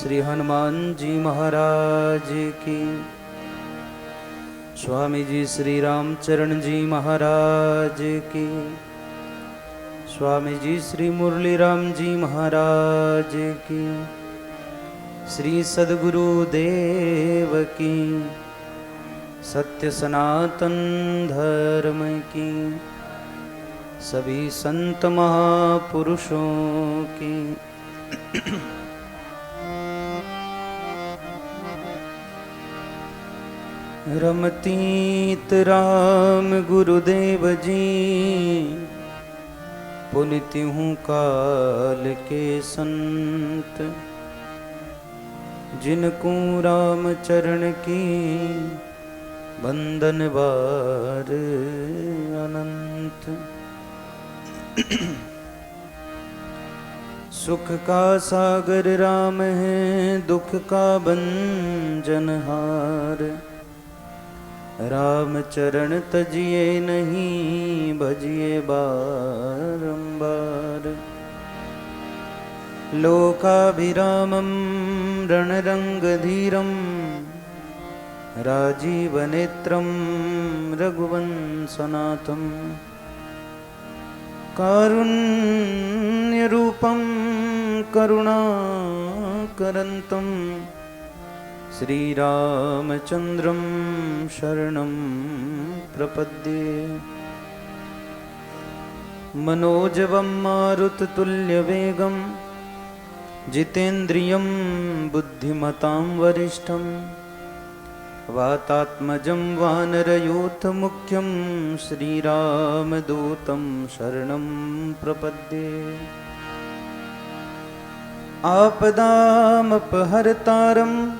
श्री हनुमान जी महाराज की। स्वामी जी श्री रामचरण जी महाराज की। स्वामी जी श्री मुरली राम जी महाराज की। श्री सद्गुरु देव की। सत्य सनातन धर्म की। सभी संत महापुरुषों की। रमतीत राम गुरुदेव जी, पुनित हूँ काल के संत। जिनको राम चरण की बंधन बार अनंत। सुख का सागर राम है, दुख का भंजनहार। राम चरण तजिए नहीं, भजिए बारंबार। लोकाभिरामं रणरंगधीरं, राजीवनेत्रं रघुवंशनाथं। कारुण्यरूपं करुणाकरन्तं, श्रीरामचन्द्रं शरणं प्रपद्ये। मनोजवं मारुततुल्यवेगं, जितेन्द्रियं बुद्धिमतां वरिष्ठं। वातात्मजं वानरयूथमुख्यं, श्रीरामदूतं शरणं प्रपद्ये। आपदामपहर्तारं,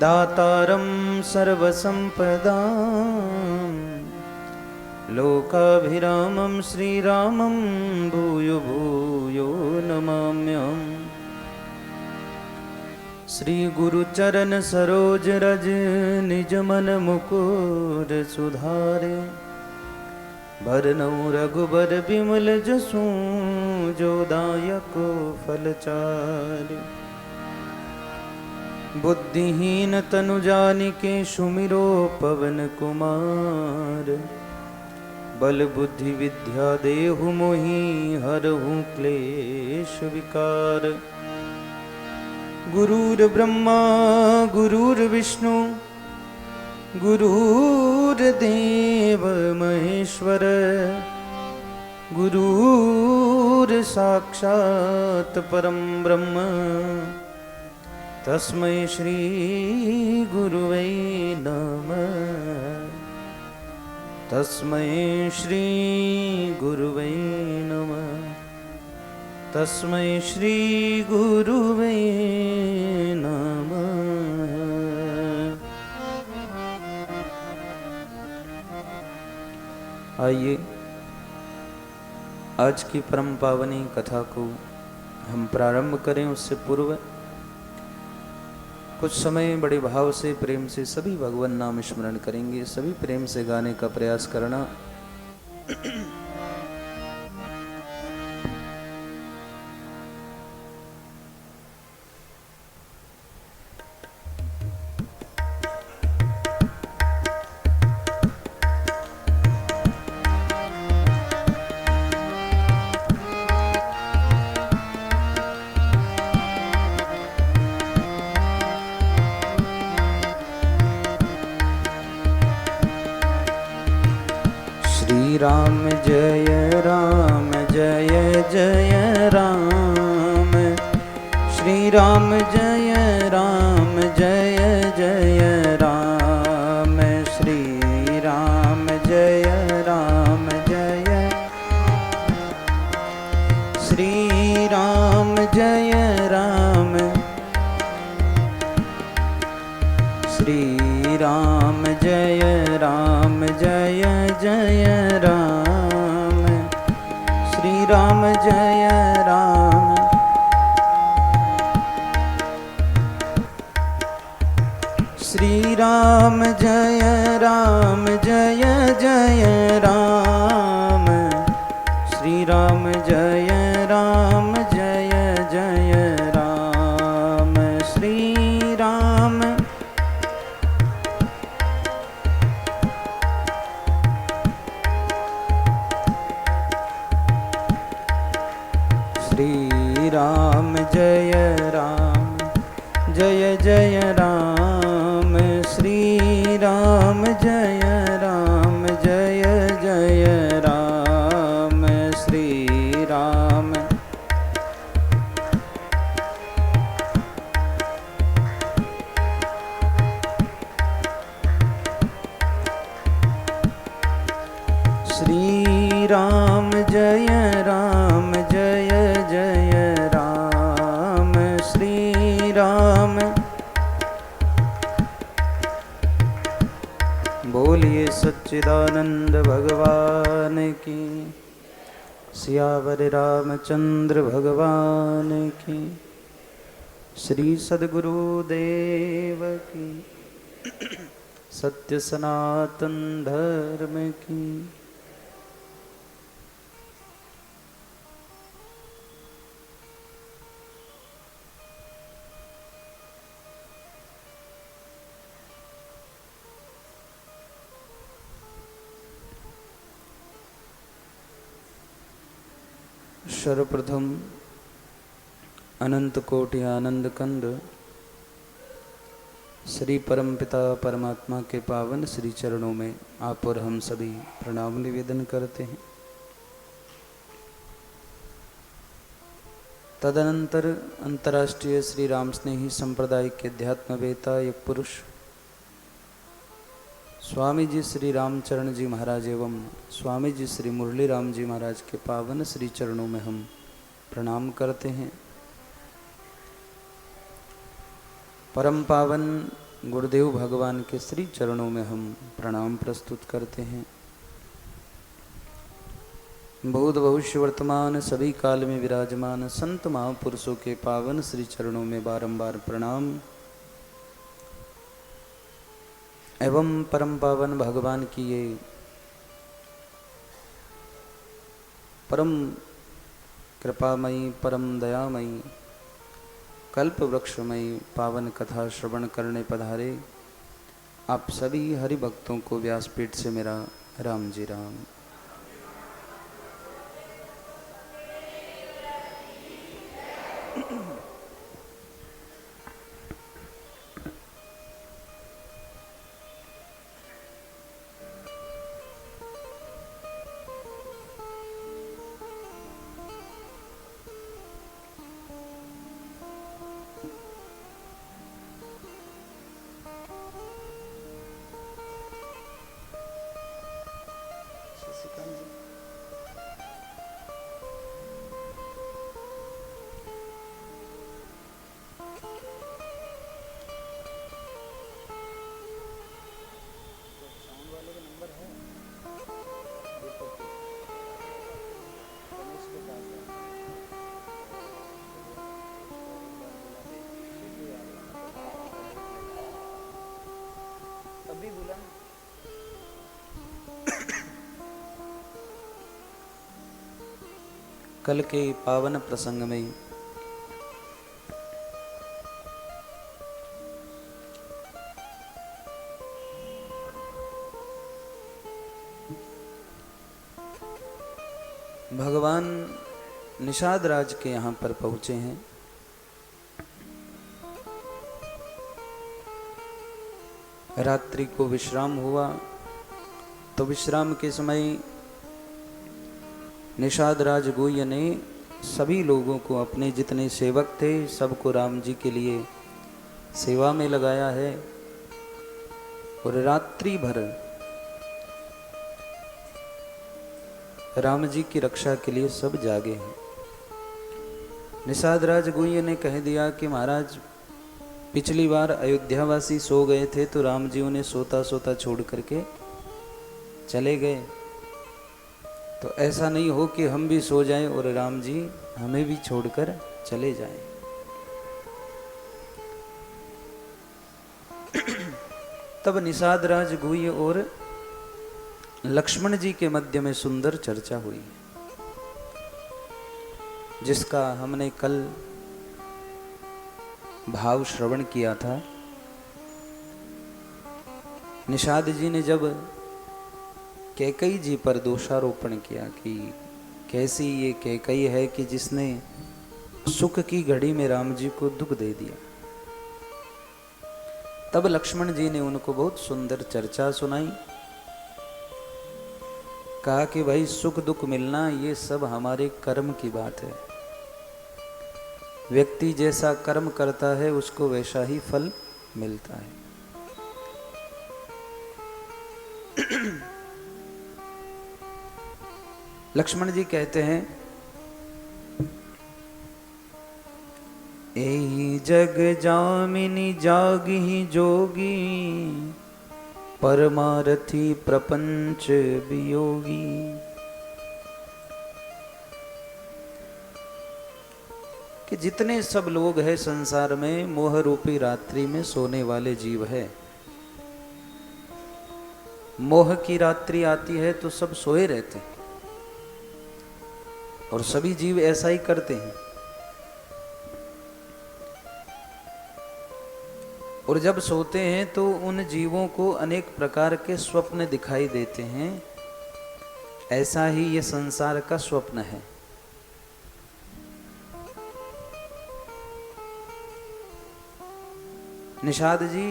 दातारं सर्वसम्पदां। लोकाभिरामं श्रीरामं भूयो भूयो नमाम्यहम्। श्री गुरुचरण सरोज रज, निज मन मुकुर सुधारे। भरनऊँ रघुबर बिमल जसु, जो दायक फलचारि। बुद्धिहीन तनु जानिके, सुमिरो पवन कुमार। बल बुद्धि विद्या देहु मोहि, हरहु क्लेश विकार। गुरुर्ब्रह्मा गुरुर्विष्णु, गुरुर्देव महेश्वर। गुरुर्साक्षात् परं ब्रह्म, तस्मै श्री गुरुवे नमः। तस्मै श्री गुरुवे नमः। तस्मै श्री गुरुवे नमः। आइए आज की परम पावनी कथा को हम प्रारंभ करें। उससे पूर्व कुछ समय बड़े भाव से, प्रेम से सभी भगवान नाम स्मरण करेंगे। सभी प्रेम से गाने का प्रयास करना। राम जय राम, जय जय राम। श्री राम जय राम, जय जय राम। श्री राम जय राम, जय। श्री राम जय राम। श्री राम जय राम, जय जय राम। श्री राम जय राम। श्री राम जय राम, जय जय राम। श्री राम जय राम, जय जय राम। जय राम, श्री राम जय राम, जय जय राम, श्री राम। श्री राम जय राम, जय जय राम, श्री राम। बोलिए सच्चिदानंद भगवान की, सियावर रामचंद्र भगवान की, श्री सद्गुरुदेव की, सत्य सनातन धर्म की। सर्वप्रथम अनंत कोटि आनंद कंद श्री परमपिता परमात्मा के पावन श्री चरणों में आप और हम सभी प्रणाम निवेदन करते हैं। तदनंतर अंतर्राष्ट्रीय श्री राम स्नेही संप्रदाय के अध्यात्मवेता एक पुरुष स्वामी जी श्री रामचरण जी महाराज एवं स्वामी जी श्री मुरली राम जी महाराज के पावन श्री चरणों में हम प्रणाम करते हैं। परम पावन गुरुदेव भगवान के श्री चरणों में हम प्रणाम प्रस्तुत करते हैं। भूत भविष्य वर्तमान सभी काल में विराजमान संत महापुरुषों के पावन श्री चरणों में बारंबार प्रणाम एवं परम पावन भगवान की ये परम कृपामयी परम दयामयी कल्प वृक्षमयी पावन कथा श्रवण करने पधारे आप सभी हरि भक्तों को व्यासपीठ से मेरा राम जी राम। कल के पावन प्रसंग में भगवान निषाद राज के यहाँ पर पहुँचे हैं। रात्रि को विश्राम हुआ तो विश्राम के समय निषाद राज गुह्य ने सभी लोगों को, अपने जितने सेवक थे सबको राम जी के लिए सेवा में लगाया है और रात्रि भर राम जी की रक्षा के लिए सब जागे हैं। निषाद राज गुह्य ने कह दिया कि महाराज पिछली बार अयोध्यावासी सो गए थे तो राम जी उन्हें सोता सोता छोड़ करके चले गए, तो ऐसा नहीं हो कि हम भी सो जाएं और राम जी हमें भी छोड़कर चले जाएं। तब निषाद राज गुह्य और लक्ष्मण जी के मध्य में सुंदर चर्चा हुई, जिसका हमने कल भाव श्रवण किया था। निषाद जी ने जब कैकई जी पर दोषारोपण किया कि कैसी ये कैकई है कि जिसने सुख की घड़ी में राम जी को दुख दे दिया, तब लक्ष्मण जी ने उनको बहुत सुंदर चर्चा सुनाई। कहा कि भाई सुख दुख मिलना ये सब हमारे कर्म की बात है। व्यक्ति जैसा कर्म करता है उसको वैसा ही फल मिलता है। लक्ष्मण जी कहते हैं, एहि जग जामिनी जागी जोगी, परमारथी प्रपंच वियोगी। कि जितने सब लोग हैं संसार में, मोह रूपी रात्रि में सोने वाले जीव है। मोह की रात्रि आती है तो सब सोए रहते हैं, और सभी जीव ऐसा ही करते हैं। और जब सोते हैं तो उन जीवों को अनेक प्रकार के स्वप्न दिखाई देते हैं। ऐसा ही ये संसार का स्वप्न है। निषाद जी,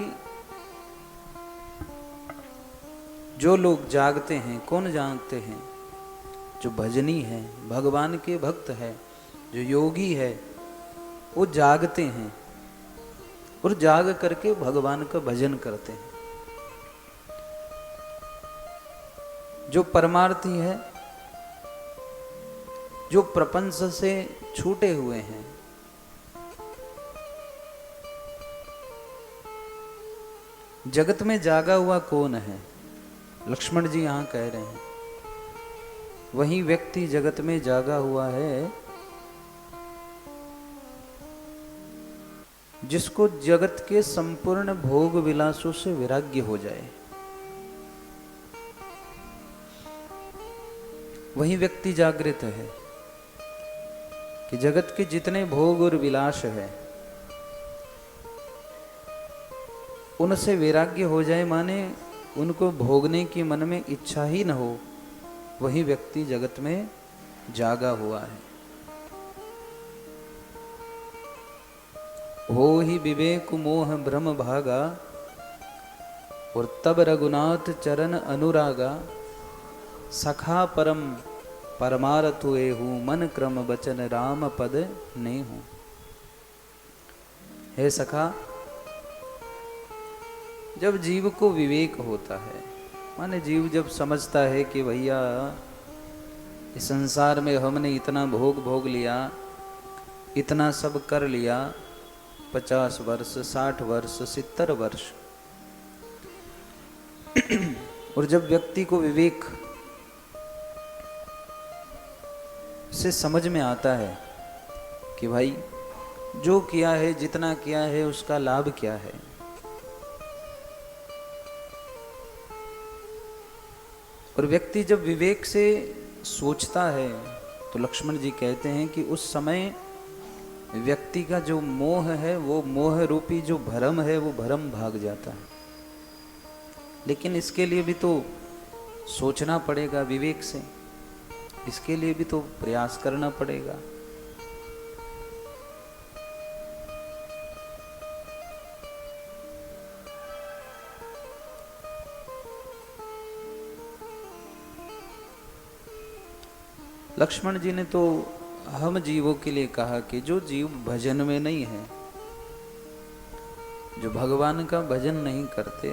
जो लोग जागते हैं, कौन जागते हैं? जो भजनी है, भगवान के भक्त है, जो योगी है, वो जागते हैं और जाग करके भगवान का भजन करते हैं। जो परमार्थी है, जो प्रपंच से छूटे हुए हैं, जगत में जागा हुआ कौन है? लक्ष्मण जी यहां कह रहे हैं, वही व्यक्ति जगत में जागा हुआ है जिसको जगत के संपूर्ण भोग विलासों से वैराग्य हो जाए। वही व्यक्ति जागृत है कि जगत के जितने भोग और विलास है उनसे वैराग्य हो जाए, माने उनको भोगने की मन में इच्छा ही न हो। वही व्यक्ति जगत में जागा हुआ है। हो ही विवेक मोह भ्रम भागा, और तब रघुनाथ चरण अनुरागा। सखा परम परमारथ हुए हूँ, मन क्रम बचन राम पद नहीं हूँ। हे सखा, जब जीव को विवेक होता है, माने जीव जब समझता है कि भैया इस संसार में हमने इतना भोग लिया, इतना सब कर लिया, 50 वर्ष, 60 वर्ष, 70 वर्ष, और जब व्यक्ति को विवेक से समझ में आता है कि भाई जो किया है, जितना किया है, उसका लाभ क्या है, और व्यक्ति जब विवेक से सोचता है, तो लक्ष्मण जी कहते हैं कि उस समय व्यक्ति का जो मोह है, वो मोह रूपी जो भ्रम है, वो भ्रम भाग जाता है। लेकिन इसके लिए भी तो सोचना पड़ेगा विवेक से, इसके लिए भी तो प्रयास करना पड़ेगा। लक्ष्मण जी ने तो हम जीवों के लिए कहा कि जो जीव भजन में नहीं है, जो भगवान का भजन नहीं करते,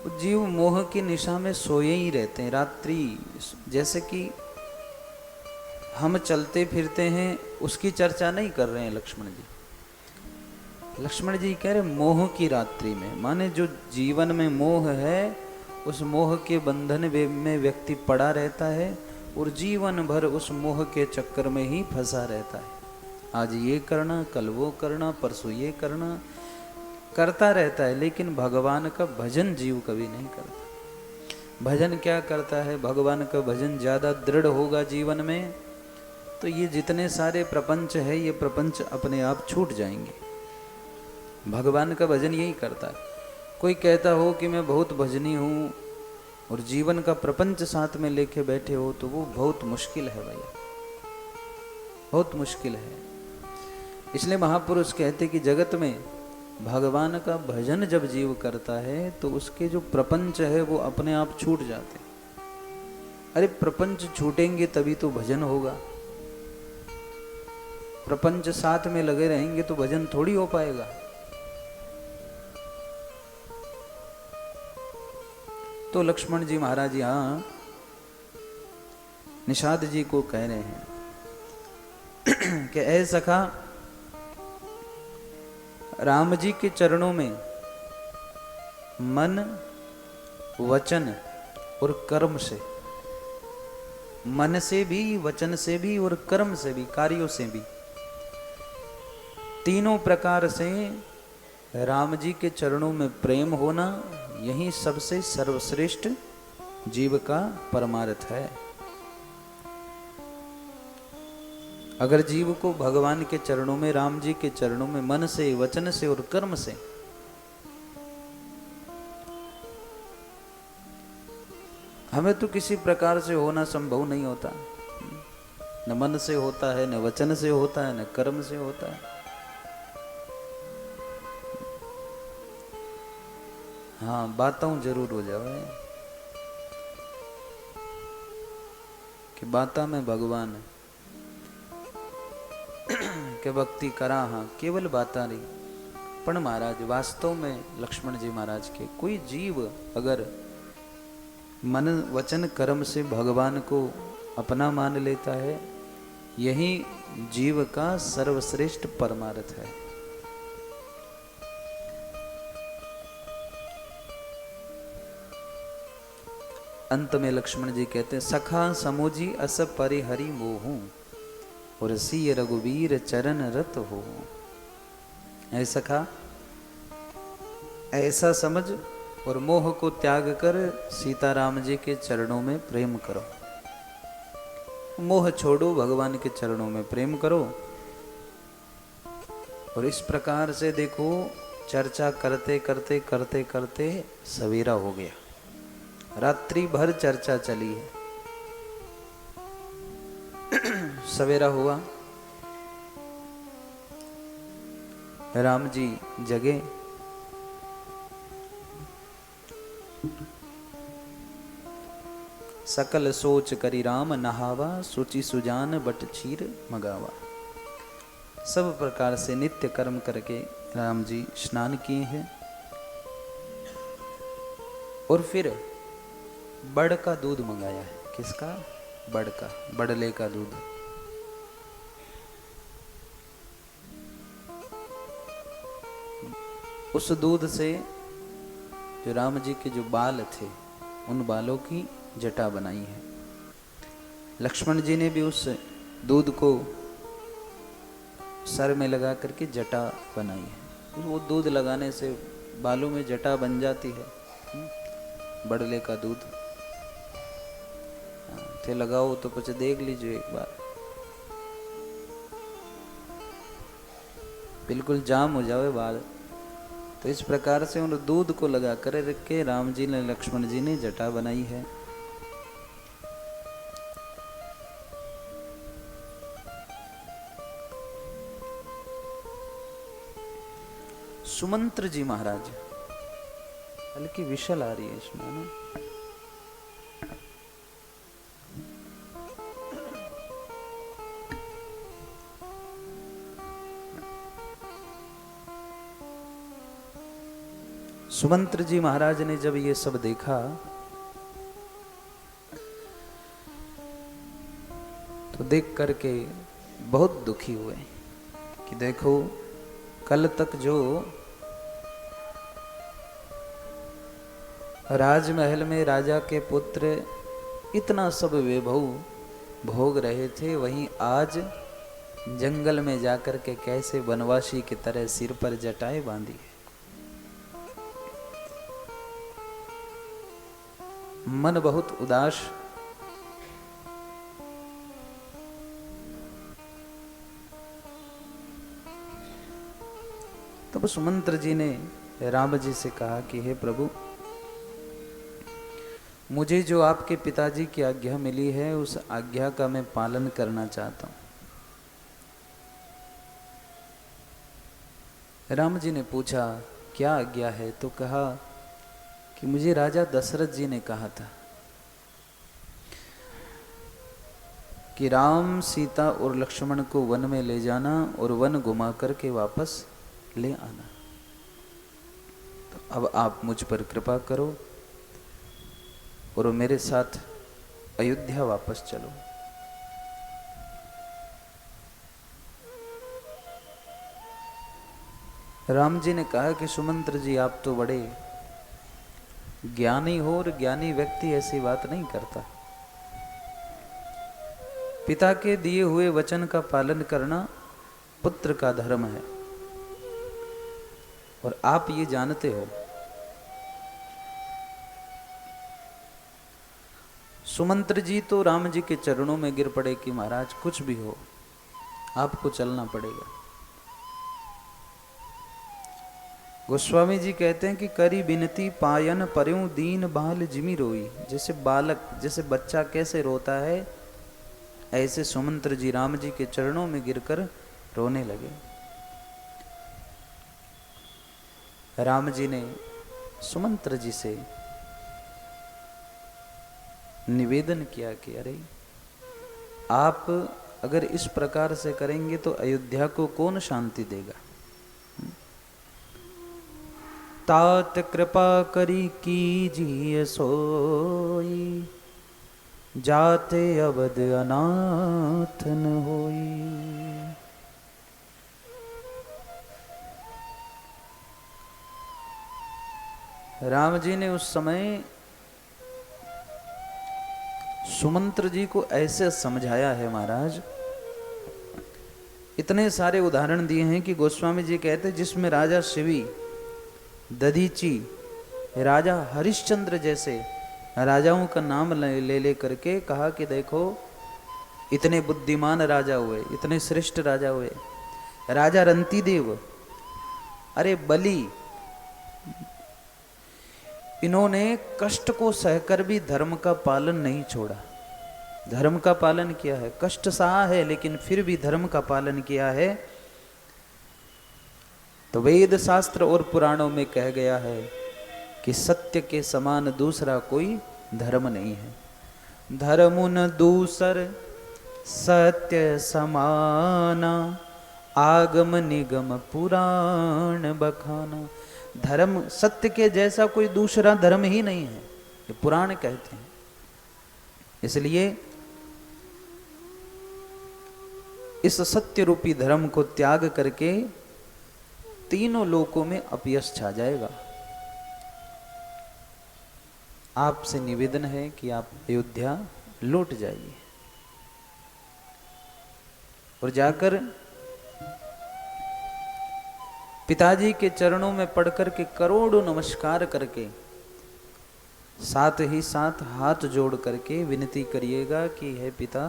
वो जीव मोह की निशा में सोए ही रहते हैं रात्रि। जैसे कि हम चलते फिरते हैं, उसकी चर्चा नहीं कर रहे हैं लक्ष्मण जी। लक्ष्मण जी कह रहे मोह की रात्रि में, माने जो जीवन में मोह है, उस मोह के बंधन में व्यक्ति पड़ा रहता है और जीवन भर उस मोह के चक्कर में ही फंसा रहता है। आज ये करना, कल वो करना, परसों ये करना, करता रहता है, लेकिन भगवान का भजन जीव कभी नहीं करता। भजन क्या करता है? भगवान का भजन ज़्यादा दृढ़ होगा जीवन में, तो ये जितने सारे प्रपंच है, ये प्रपंच अपने आप छूट जाएंगे। भगवान का भजन यही करता है। कोई कहता हो कि मैं बहुत भजनी हूँ और जीवन का प्रपंच साथ में लेके बैठे हो, तो वो बहुत मुश्किल है भैया, बहुत मुश्किल है। इसलिए महापुरुष कहते कि जगत में भगवान का भजन जब जीव करता है तो उसके जो प्रपंच है वो अपने आप छूट जाते हैं। अरे प्रपंच छूटेंगे तभी तो भजन होगा, प्रपंच साथ में लगे रहेंगे तो भजन थोड़ी हो पाएगा। तो लक्ष्मण जी महाराज यहां निषाद जी को कह रहे हैं कि ऐ सखा, राम जी के चरणों में मन, वचन और कर्म से, मन से भी, वचन से भी और कर्म से भी, कार्यों से भी, तीनों प्रकार से राम जी के चरणों में प्रेम होना, यही सबसे सर्वश्रेष्ठ जीव का परमार्थ है। अगर जीव को भगवान के चरणों में, राम जी के चरणों में मन से, वचन से और कर्म से हमें तो किसी प्रकार से होना संभव नहीं होता, न मन से होता है, न वचन से होता है, न कर्म से होता है। हाँ, बातों जरूर हो जाए कि बाता में भगवान है के भक्ति करा, हाँ केवल बाता रही। पण महाराज वास्तव में लक्ष्मण जी महाराज के कोई जीव अगर मन, वचन, कर्म से भगवान को अपना मान लेता है, यही जीव का सर्वश्रेष्ठ परमार्थ है। अंत में लक्ष्मण जी कहते हैं, सखा समोजी अस परिहरि मोहू और सी रघुवीर चरण रत हो। ऐ सखा, ऐसा समझ और मोह को त्याग कर सीताराम जी के चरणों में प्रेम करो। मोह छोड़ो, भगवान के चरणों में प्रेम करो। और इस प्रकार से देखो, चर्चा करते करते करते करते सवेरा हो गया, रात्रि भर चर्चा चली है। सवेरा हुआ, राम जी जगे, सकल सोच करी राम नहावा, सुचि सुजान बट क्षीर मगावा। सब प्रकार से नित्य कर्म करके राम जी स्नान किए हैं और फिर बड़ का दूध मंगाया है। किसका? बड़ का, बड़ले का दूध। उस दूध से जो राम जी के जो बाल थे, उन बालों की जटा बनाई है। लक्ष्मण जी ने भी उस दूध को सर में लगा करके जटा बनाई है। वो दूध लगाने से बालों में जटा बन जाती है। बड़ले का दूध थे, लगाओ तो कुछ देख लीजिए एक बार, बिल्कुल जाम हो जावे बाल। तो इस प्रकार से उन दूध को लगा कर रख के राम जी ने, लक्ष्मण जी ने जटा बनाई है। सुमंत्र जी महाराज, हल्की विशल आ रही है इसमें ना। सुमंत्र जी महाराज ने जब ये सब देखा तो देख करके बहुत दुखी हुए कि देखो, कल तक जो राजमहल में राजा के पुत्र इतना सब वैभव भोग रहे थे, वहीं आज जंगल में जाकर के कैसे वनवासी की तरह सिर पर जटाएं बांधी है। मन बहुत उदास। तब सुमंत्र जी ने राम जी से कहा कि हे प्रभु, मुझे जो आपके पिताजी की आज्ञा मिली है, उस आज्ञा का मैं पालन करना चाहता हूं। राम जी ने पूछा क्या आज्ञा है, तो कहा कि मुझे राजा दशरथ जी ने कहा था कि राम, सीता और लक्ष्मण को वन में ले जाना और वन घुमा करके वापस ले आना। तो अब आप मुझ पर कृपा करो और मेरे साथ अयोध्या वापस चलो। राम जी ने कहा कि सुमंत्र जी, आप तो बड़े ज्ञानी हो और ज्ञानी व्यक्ति ऐसी बात नहीं करता। पिता के दिए हुए वचन का पालन करना पुत्र का धर्म है और आप ये जानते हो। सुमंत्र जी तो राम जी के चरणों में गिर पड़े कि महाराज कुछ भी हो आपको चलना पड़ेगा। गोस्वामी जी कहते हैं कि करी बिनती पायन पर्यों दीन बाल जिमी रोई। जैसे बालक, जैसे बच्चा कैसे रोता है, ऐसे सुमंत्र जी राम जी के चरणों में गिरकर रोने लगे। राम जी ने सुमंत्र जी से निवेदन किया कि अरे आप अगर इस प्रकार से करेंगे तो अयोध्या को कौन शांति देगा। तात कृपा करी कीजिए सोई, जाते अवध अनाथ न होई। राम जी ने उस समय सुमंत्र जी को ऐसे समझाया है महाराज, इतने सारे उदाहरण दिए हैं कि गोस्वामी जी कहते जिसमें राजा शिवी, दधीची, राजा हरिश्चंद्र जैसे राजाओं का नाम ले ले करके कहा कि देखो इतने बुद्धिमान राजा हुए, इतने श्रेष्ठ राजा हुए। राजा रंतीदेव, अरे बलि, इन्होंने कष्ट को सहकर भी धर्म का पालन नहीं छोड़ा। धर्म का पालन किया है, कष्ट सहा है लेकिन फिर भी धर्म का पालन किया है। तो वेद शास्त्र और पुराणों में कह गया है कि सत्य के समान दूसरा कोई धर्म नहीं है। धर्मुन दूसर सत्य समाना, आगम निगम पुराण बखाना। धर्म, सत्य के जैसा कोई दूसरा धर्म ही नहीं है, ये पुराण कहते हैं। इसलिए इस सत्य रूपी धर्म को त्याग करके तीनों लोकों में अपयश छा जाएगा। आपसे निवेदन है कि आप अयोध्या लौट जाइए और जाकर पिताजी के चरणों में पड़कर के करोड़ों नमस्कार करके साथ ही साथ हाथ जोड़ करके विनती करिएगा कि हे पिता,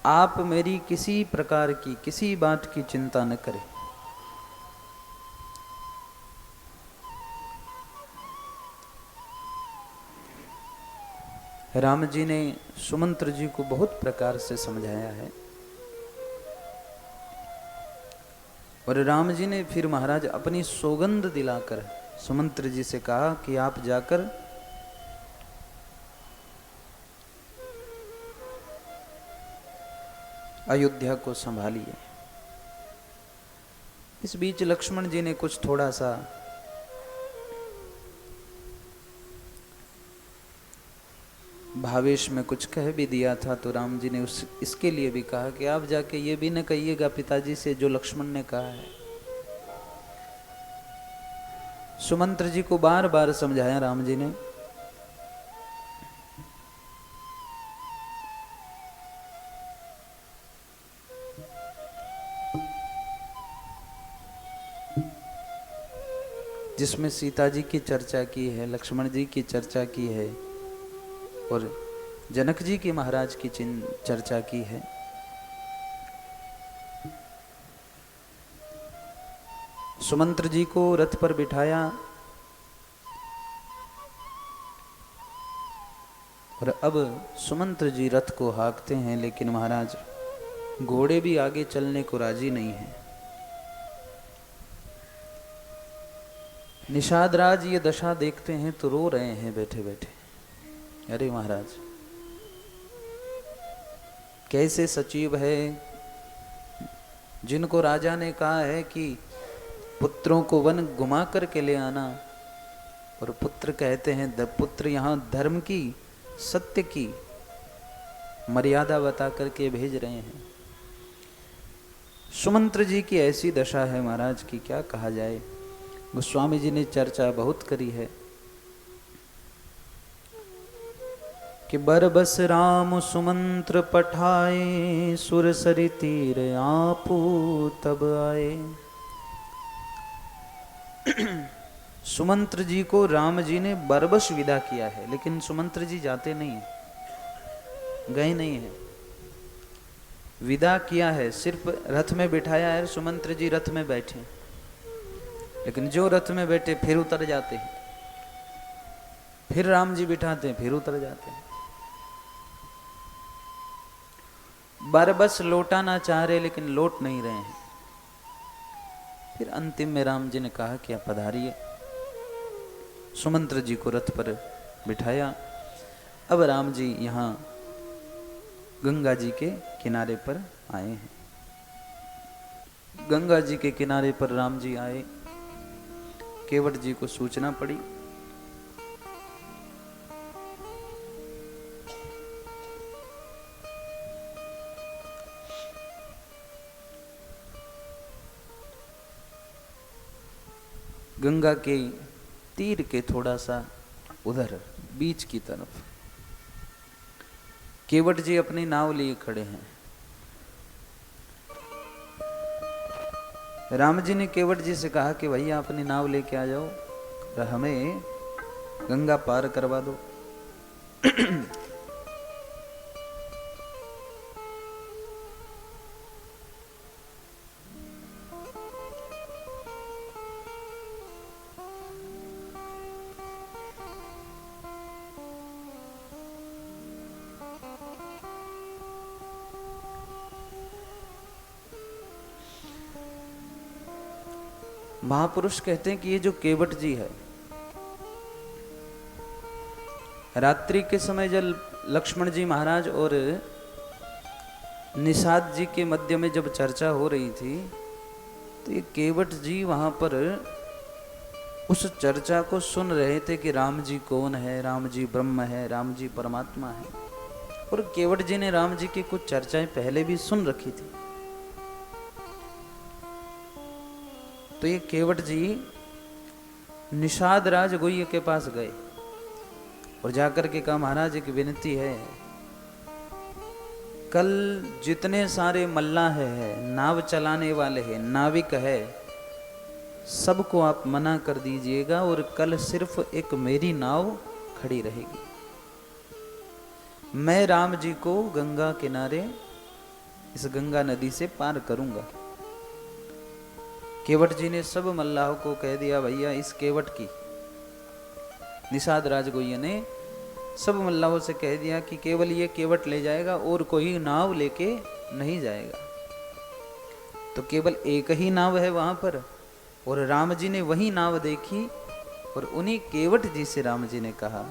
आप मेरी किसी प्रकार की किसी बात की चिंता न करें। राम जी ने सुमंत्र जी को बहुत प्रकार से समझाया है और राम जी ने फिर महाराज अपनी सौगंध दिलाकर सुमंत्र जी से कहा कि आप जाकर अयोध्या को संभालिए। इस बीच लक्ष्मण जी ने कुछ थोड़ा सा भावेश में कुछ कह भी दिया था, तो राम जी ने इसके लिए भी कहा कि आप जाके ये भी न कहिएगा पिताजी से जो लक्ष्मण ने कहा है। सुमंत्र जी को बार बार समझाया राम जी ने। जिसमें सीता जी की चर्चा की है, लक्ष्मण जी की चर्चा की है और जनक जी की महाराज की चर्चा की है। सुमंत्र जी को रथ पर बिठाया और अब सुमंत्र जी रथ को हाँकते हैं, लेकिन महाराज घोड़े भी आगे चलने को राजी नहीं है। निषाद राज ये दशा देखते हैं तो रो रहे हैं बैठे बैठे। अरे महाराज, कैसे सचिव है जिनको राजा ने कहा है कि पुत्रों को वन घुमा करके ले आना, और पुत्र कहते हैं पुत्र यहाँ धर्म की, सत्य की मर्यादा बता करके भेज रहे हैं। सुमंत्र जी की ऐसी दशा है महाराज की क्या कहा जाए। गोस्वामी जी ने चर्चा बहुत करी है कि बरबस राम सुमंत्र पठाए, सुरसरी तीर आपू तब आए। सुमंत्र जी को राम जी ने बरबस विदा किया है, लेकिन सुमंत्र जी जाते नहीं है, गए नहीं है। विदा किया है, सिर्फ रथ में बिठाया है, सुमंत्र जी रथ में बैठे, लेकिन जो रथ में बैठे फिर उतर जाते हैं, फिर राम जी बिठाते हैं, फिर उतर जाते हैं। बरबस लौटाना चाह रहे लेकिन लौट नहीं रहे हैं। फिर अंतिम में राम जी ने कहा कि आप पधारिए। सुमंत्र जी को रथ पर बिठाया। अब राम जी यहाँ गंगा जी के किनारे पर आए हैं। गंगा जी के किनारे पर राम जी आए। केवट जी को सूचना पड़ी। गंगा के तीर के थोड़ा सा उधर बीच की तरफ केवट जी अपनी नाव लिए खड़े हैं। राम जी ने केवट जी से कहा कि भैया अपनी नाव लेके आ जाओ और हमें गंगा पार करवा दो। महापुरुष कहते हैं कि ये जो केवट जी है, रात्रि के समय जब लक्ष्मण जी महाराज और निषाद जी के मध्य में जब चर्चा हो रही थी, तो ये केवट जी वहां पर उस चर्चा को सुन रहे थे कि राम जी कौन है, राम जी ब्रह्म है, राम जी परमात्मा है। और केवट जी ने राम जी की कुछ चर्चाएं पहले भी सुन रखी थी। तो ये केवट जी निषाद राज गोये के पास गए और जाकर के कहा, महाराज एक विनती है, कल जितने सारे मल्लाह है, नाव चलाने वाले हैं, नाविक है, सबको आप मना कर दीजिएगा और कल सिर्फ एक मेरी नाव खड़ी रहेगी। मैं राम जी को गंगा किनारे इस गंगा नदी से पार करूंगा। केवट जी ने सब मल्लाहों को कह दिया, भैया इस केवट की, निषाद राजगोये ने सब मल्लाहों से कह दिया कि केवल ये केवट ले जाएगा और कोई नाव लेके नहीं जाएगा। तो केवल एक ही नाव है वहां पर, और राम जी ने वही नाव देखी और उन्हीं केवट जी से राम जी ने कहा,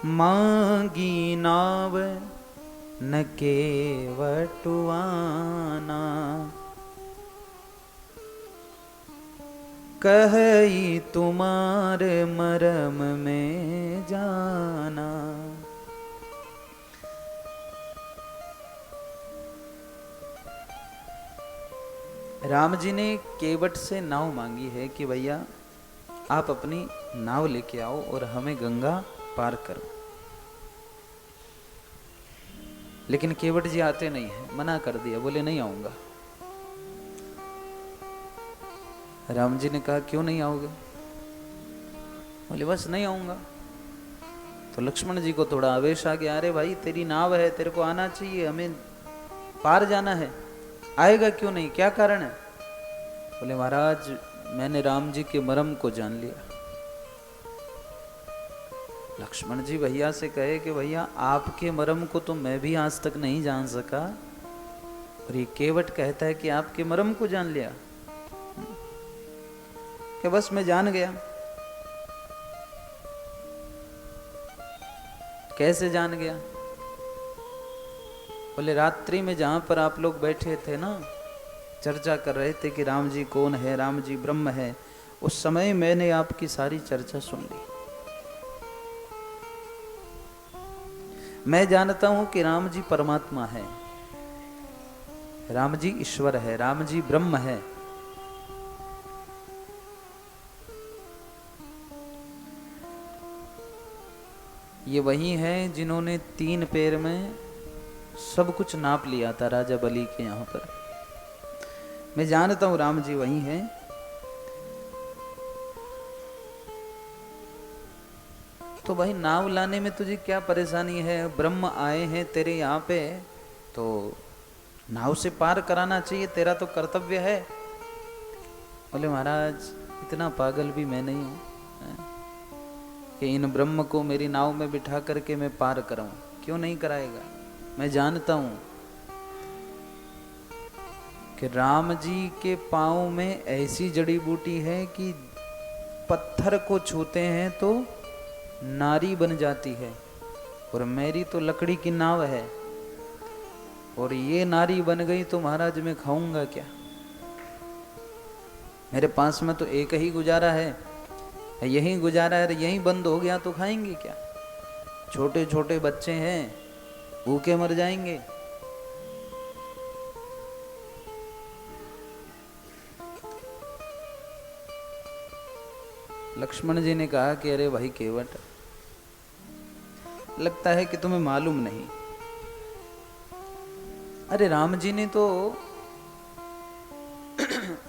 मांगी नाव न केवटुआना, कही तुम्हारे मरम में जाना। राम जी ने केवट से नाव मांगी है कि भैया आप अपनी नाव लेके आओ और हमें गंगा पार करो। लेकिन केवट जी आते नहीं है, मना कर दिया, बोले नहीं आऊंगा। राम जी ने कहा क्यों नहीं आओगे? बोले बस नहीं आऊंगा। तो लक्ष्मण जी को थोड़ा आवेश आ गया, अरे भाई तेरी नाव है, तेरे को आना चाहिए, हमें पार जाना है, आएगा क्यों नहीं, क्या कारण है? बोले महाराज मैंने राम जी के मर्म को जान लिया। लक्ष्मण जी भैया से कहे कि भैया आपके मर्म को तो मैं भी आज तक नहीं जान सका, और ये केवट कहता है कि आपके मर्म को जान लिया, कि बस मैं जान गया। कैसे जान गया? बोले रात्रि में जहां पर आप लोग बैठे थे ना, चर्चा कर रहे थे कि राम जी कौन है, राम जी ब्रह्म है, उस समय मैंने आपकी सारी चर्चा सुन ली। मैं जानता हूं कि राम जी परमात्मा है, राम जी ईश्वर है, राम जी ब्रह्म है। ये वही हैं जिन्होंने 3 पैर में सब कुछ नाप लिया था राजा बलि के यहाँ पर। मैं जानता हूं राम जी वही हैं। तो भाई नाव लाने में तुझे क्या परेशानी है? ब्रह्म आए हैं तेरे यहाँ पे, तो नाव से पार कराना चाहिए, तेरा तो कर्तव्य है। बोले महाराज इतना पागल भी मैं नहीं हूं कि इन ब्रह्म को मेरी नाव में बिठा करके मैं पार कराऊं। क्यों नहीं कराएगा? मैं जानता हूं कि राम जी के पांव में ऐसी जड़ी बूटी है कि पत्थर को छूते हैं तो नारी बन जाती है, और मेरी तो लकड़ी की नाव है, और ये नारी बन गई तो महाराज मैं खाऊंगा क्या? मेरे पास में तो एक ही गुजारा है, यही गुजारा है, यही बंद हो गया तो खाएंगे क्या? छोटे छोटे बच्चे हैं, भूखे मर जाएंगे। लक्ष्मण जी ने कहा कि अरे भाई केवट, लगता है कि तुम्हें मालूम नहीं। अरे राम जी ने तो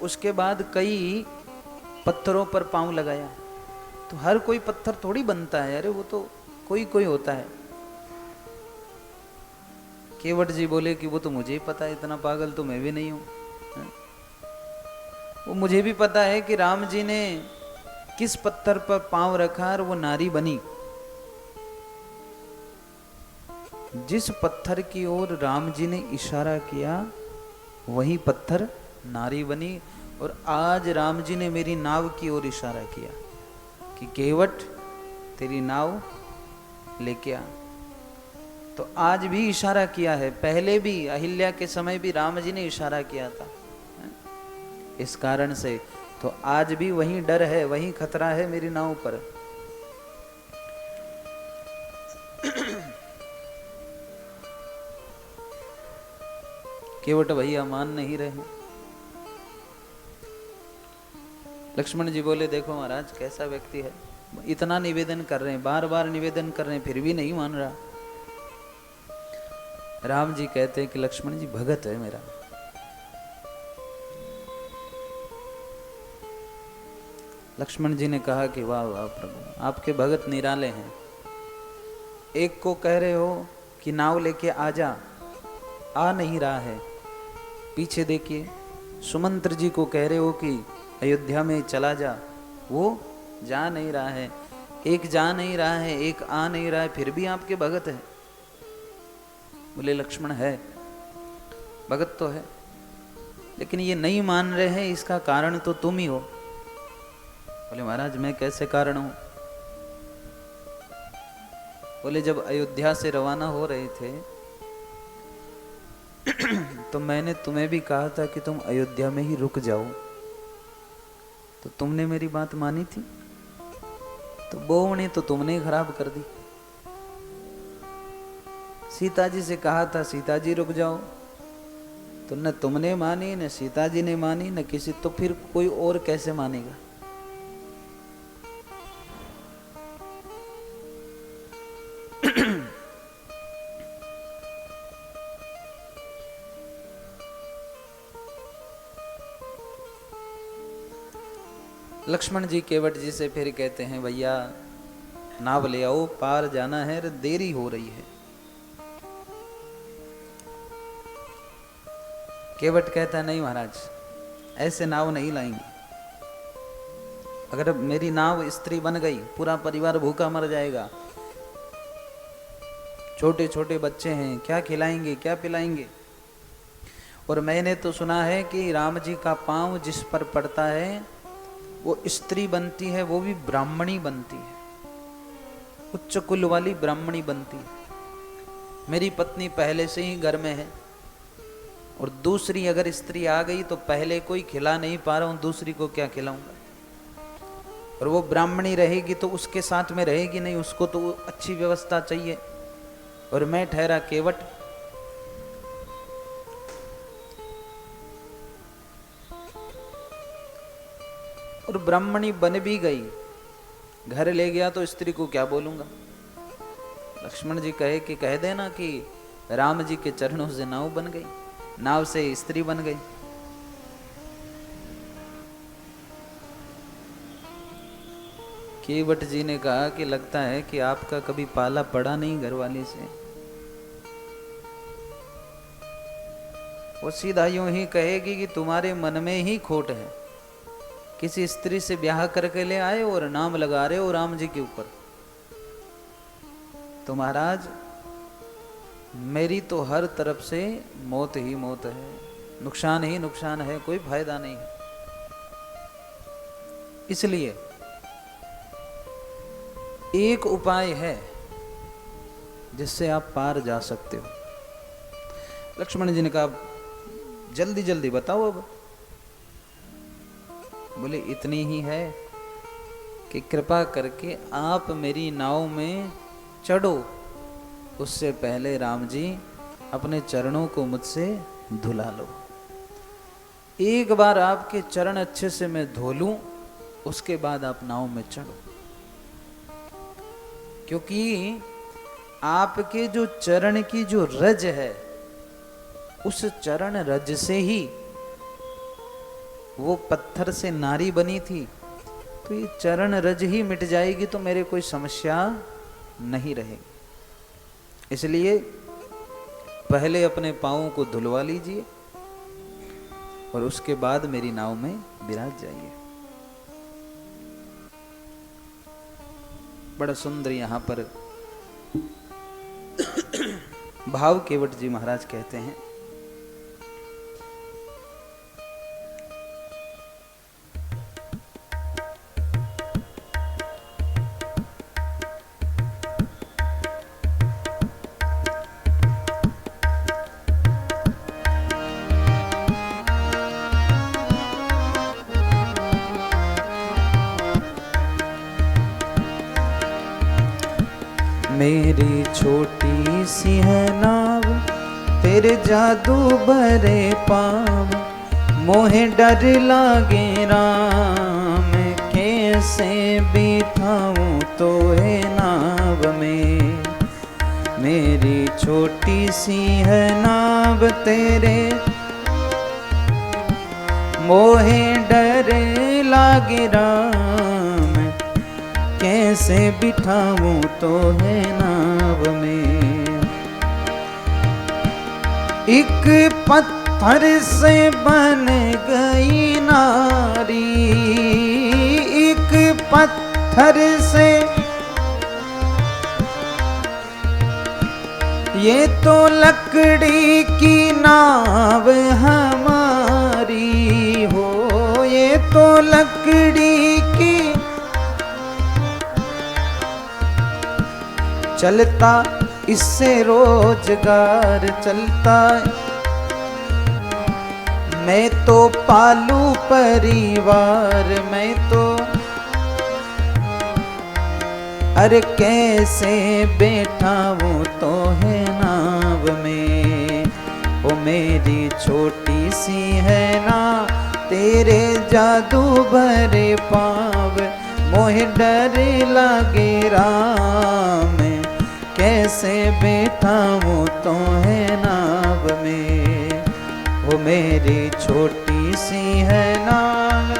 उसके बाद कई पत्थरों पर पांव लगाया, तो हर कोई पत्थर थोड़ी बनता है, अरे वो तो कोई कोई होता है। केवट जी बोले कि वो तो मुझे ही पता है, इतना पागल तो मैं भी नहीं हूं। वो मुझे भी पता है कि राम जी ने किस पत्थर पर पांव रखा और वो नारी बनी। जिस पत्थर की ओर राम जी ने इशारा किया वही पत्थर नारी बनी। और आज राम जी ने मेरी नाव की ओर इशारा किया कि केवट तेरी नाव लेके आ। तो आज भी इशारा किया है, पहले भी अहिल्या के समय भी राम जी ने इशारा किया था। इस कारण से तो आज भी वही डर है, वही खतरा है मेरी नाव पर। केवट भैया मान नहीं रहे। लक्ष्मण जी बोले देखो महाराज कैसा व्यक्ति है, इतना निवेदन कर रहे हैं, बार बार निवेदन कर रहे हैं, फिर भी नहीं मान रहा। राम जी कहते हैं कि लक्ष्मण जी भगत है मेरा। लक्ष्मण जी ने कहा कि वाह वाह प्रभु, आपके भगत निराले हैं। एक को कह रहे हो कि नाव लेके आ जा, आ नहीं रहा है। पीछे देखिए, सुमंत्र जी को कह रहे हो कि अयोध्या में चला जा, वो जा नहीं रहा है। एक जा नहीं रहा है, एक आ नहीं रहा है, फिर भी आपके भगत है। बोले लक्ष्मण है, भगत तो है, लेकिन ये नहीं मान रहे हैं, इसका कारण तो तुम ही हो। बोले महाराज मैं कैसे कारण हूं? बोले जब अयोध्या से रवाना हो रहे थे तो मैंने तुम्हें भी कहा था कि तुम अयोध्या में ही रुक जाओ, तो तुमने मेरी बात मानी थी? तो बोवनी तो तुमने ही खराब कर दी। सीता जी से कहा था सीता जी रुक जाओ, तो न तुमने मानी, न सीता जी ने मानी, न किसी, तो फिर कोई और कैसे मानेगा? लक्ष्मण जी केवट जी से फिर कहते हैं भैया नाव ले आओ, पार जाना है, देरी हो रही है। केवट कहता है नहीं महाराज, ऐसे नाव नहीं लाएंगे। अगर मेरी नाव स्त्री बन गई, पूरा परिवार भूखा मर जाएगा। छोटे छोटे बच्चे हैं, क्या खिलाएंगे क्या पिलाएंगे? और मैंने तो सुना है कि राम जी का पांव जिस पर पड़ता है वो स्त्री बनती है, वो भी ब्राह्मणी बनती है, उच्च कुल वाली ब्राह्मणी बनती है। मेरी पत्नी पहले से ही घर में है, और दूसरी अगर स्त्री आ गई तो पहले कोई खिला नहीं पा रहा हूं, दूसरी को क्या खिलाऊंगा। और वो ब्राह्मणी रहेगी तो उसके साथ में रहेगी नहीं, उसको तो अच्छी व्यवस्था चाहिए, और मैं ठहरा केवट। और ब्राह्मणी बन भी गई, घर ले गया तो स्त्री को क्या बोलूंगा। लक्ष्मण जी कहे कि कह देना कि राम जी के चरणों से नाव बन गई, नाव से स्त्री बन गई। केवट जी ने कहा कि लगता है कि आपका कभी पाला पड़ा नहीं घरवाली से। वो सीधा यूं ही कहेगी कि तुम्हारे मन में ही खोट है, किसी स्त्री से ब्याह करके ले आए और नाम लगा रहे हो राम जी के ऊपर। तो महाराज मेरी तो हर तरफ से मौत ही मौत है, नुकसान ही नुकसान है, कोई फायदा नहीं है। इसलिए एक उपाय है जिससे आप पार जा सकते हो। लक्ष्मण जी ने कहा जल्दी जल्दी बताओ। अब बोले इतनी ही है कि कृपा करके आप मेरी नाव में चढ़ो, उससे पहले राम जी अपने चरणों को मुझसे धुला लो। एक बार आपके चरण अच्छे से मैं धो लूं, उसके बाद आप नाव में चढ़ो। क्योंकि आपके जो चरण की जो रज है, उस चरण रज से ही वो पत्थर से नारी बनी थी, तो ये चरण रज ही मिट जाएगी तो मेरे कोई समस्या नहीं रहेगी। इसलिए पहले अपने पांवों को धुलवा लीजिए और उसके बाद मेरी नाव में विराज जाइए। बड़ा सुंदर यहां पर भाव केवट जी महाराज कहते हैं, मेरी छोटी सी है नाव तेरे जादू भरे पाँव, मोहे डर लागे राम कैसे बिठाऊं तो है नाव में। मेरी छोटी सी है नाव तेरे मोहे डर लागे राम कैसे बिठाऊं तो है नाव में। एक पत्थर से बन गई नारी, एक पत्थर से ये तो लकड़ी की नाव हमारी हो, ये तो लकड़ी की चलता इससे रोजगार चलता। मैं तो पालू परिवार, मैं तो अरे कैसे बैठा हूँ तो है नाव में। ओ मेरी छोटी सी है ना तेरे जादू भरे पाँव, मोहे डर लागे राम कैसे बैठा हूँ तो है नाव में। वो मेरी छोटी सी है नाव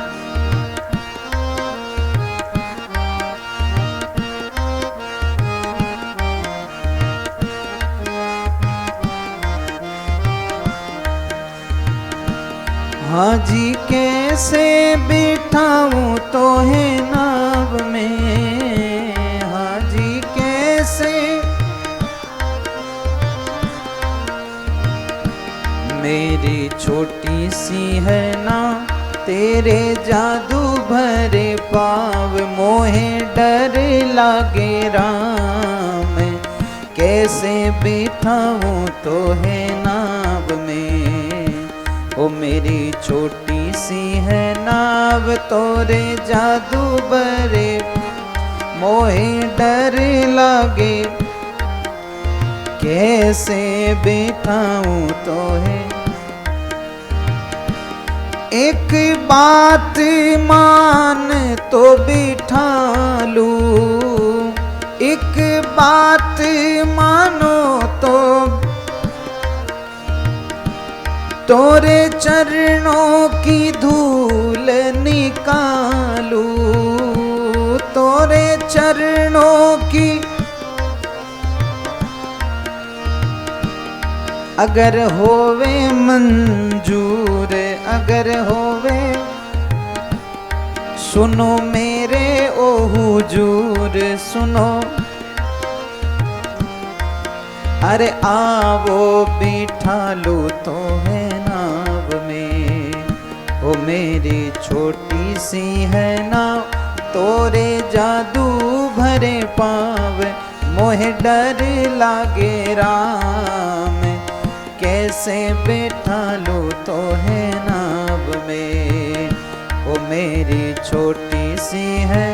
हाँ जी कैसे बिठाऊं तो है नाव में। हाँ जी कैसे मेरी छोटी सी है ना तेरे जादू भरे पाव, मोहे डर लागे राम, कैसे बिठाऊं तो है नाव में। ओ मेरी छोटी सी है नाव तोरे जादू भरे, मोहे डर लागे, कैसे बिठाऊं तो है। एक बात मान तो बिठा लूं, एक बात मानो तो तोरे चरणों की धूल निकालूं, तोरे चरणों की अगर होवे मंजूर, अगर होवे सुनो मेरे ओ हुजूर सुनो। अरे आवो बिठा लो तो है नाव में, ओ मेरी छोटी सी है नाव तोरे जादू भरे पाव, मोहे डर लागे राम, कैसे बैठा लो तो है नाव में। ओ मेरी छोटी सी है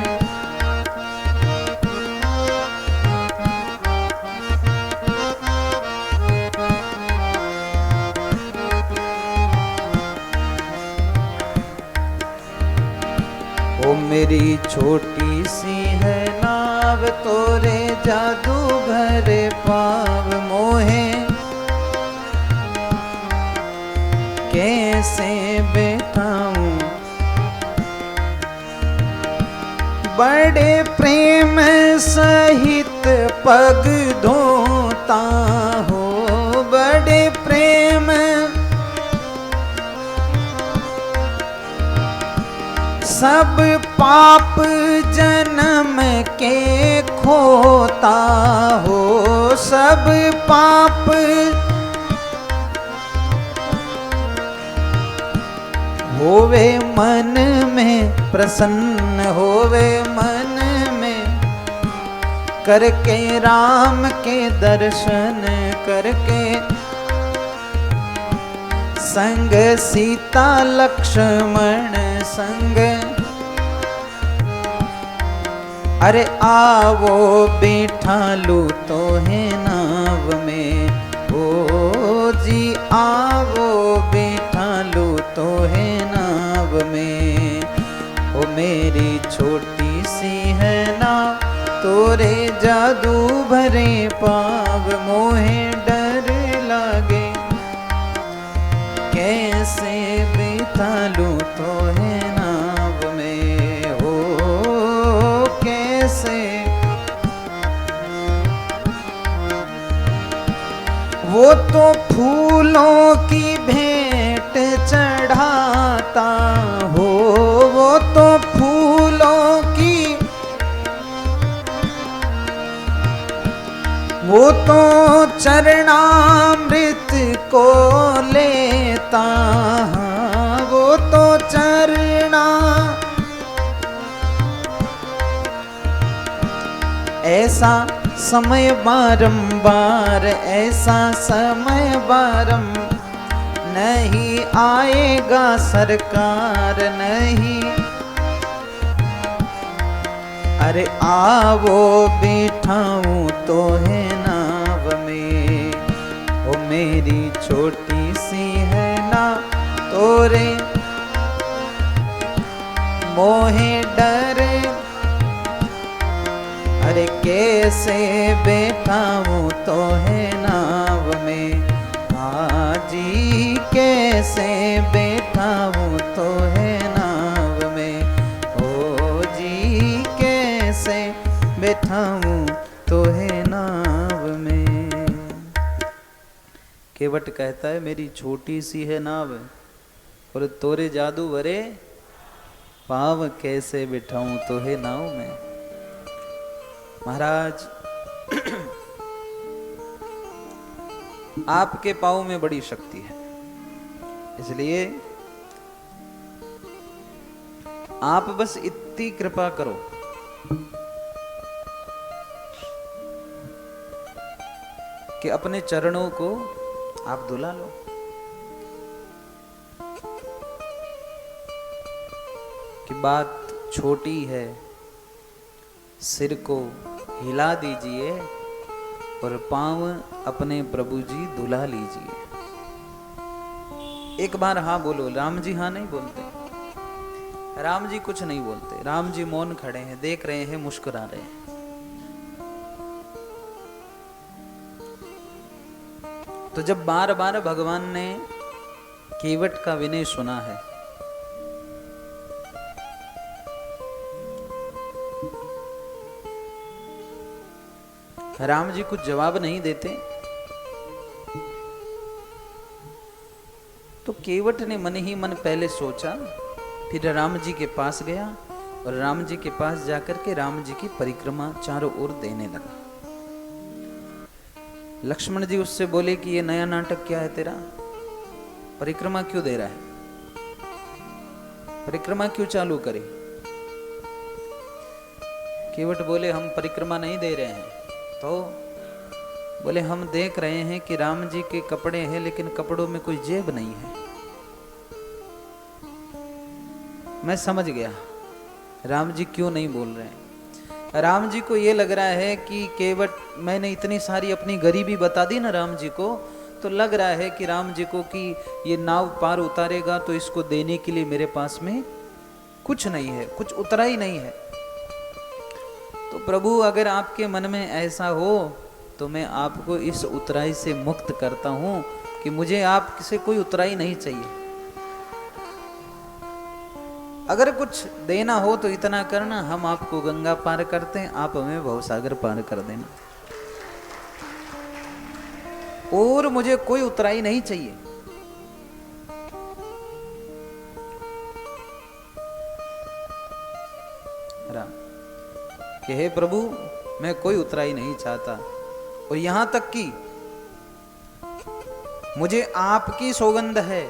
ओ मेरी छोटी सी है नाव तोरे जादू भरे पाव, मोहे कैसे बैठाऊं। बड़े प्रेम सहित पग धोता हो, बड़े प्रेम सब पाप जन्म के खोता हो, सब पाप होवे मन में प्रसन्न, होवे मन में करके राम के दर्शन, करके संग सीता लक्ष्मण संग। अरे आवो बिठा लू तो है नाव में, ओ जी आवो बिठा लू तो है नाव में। ओ मेरी छोटी सी है नाव तोरे जादू भरे पाव, मोहे डर लागे, कैसे बिठा लू तो है नाव में, हो कैसे। वो तो फूलों की भेंट चढ़ाता हो, वो तो फूलों की, वो तो चरणामृत को लेता, वो तो चरणा ऐसा समय बारंबार, ऐसा समय बारम नहीं आएगा सरकार नहीं। अरे आवो बिठाऊं तो है नाव में, ओ मेरी छोटी सी है नाव तोरे मोहे डर। अरे कैसे बैठाऊं तो है नाव में, आजी कैसे बैठाऊं तो है नाव में, ओ जी कैसे बैठाऊं तो है नाव में। केवट कहता है मेरी छोटी सी है नाव और तोरे जादू भरे पाव, कैसे बिठाऊं तो है नाव में। महाराज आपके पाँव में बड़ी शक्ति है, इसलिए आप बस इतनी कृपा करो कि अपने चरणों को आप धुला लो। कि बात छोटी है, सिर को हिला दीजिए और पांव अपने प्रभु जी धुला लीजिए। एक बार हाँ बोलो। राम जी हाँ नहीं बोलते, राम जी कुछ नहीं बोलते। राम जी मौन खड़े हैं, देख रहे हैं, मुस्कुरा रहे हैं। तो जब बार बार भगवान ने केवट का विनय सुना है, राम जी कुछ जवाब नहीं देते, तो केवट ने मन ही मन पहले सोचा, फिर राम जी के पास गया और राम जी के पास जाकर के राम जी की परिक्रमा चारों ओर देने लगा। लक्ष्मण जी उससे बोले कि ये नया नाटक क्या है तेरा? परिक्रमा क्यों दे रहा है? परिक्रमा क्यों चालू करे? केवट बोले हम परिक्रमा नहीं दे रहे हैं। तो बोले हम देख रहे हैं कि राम जी के कपड़े हैं लेकिन कपड़ों में कोई जेब नहीं है। मैं समझ गया राम जी क्यों नहीं बोल रहे हैं। राम जी को ये लग रहा है कि केवट, मैंने इतनी सारी अपनी गरीबी बता दी ना राम जी को, तो लग रहा है कि राम जी को कि ये नाव पार उतारेगा तो इसको देने के लिए मेरे पास में कुछ नहीं है, कुछ उतरा ही नहीं है। तो प्रभु अगर आपके मन में ऐसा हो तो मैं आपको इस उतराई से मुक्त करता हूं कि मुझे आपसे कोई उतराई नहीं चाहिए। अगर कुछ देना हो तो इतना करना, हम आपको गंगा पार करते हैं, आप हमें भवसागर पार कर देना, और मुझे कोई उतराई नहीं चाहिए। कि हे प्रभु मैं कोई उतराई नहीं चाहता, और यहां तक कि मुझे आपकी सौगंध है,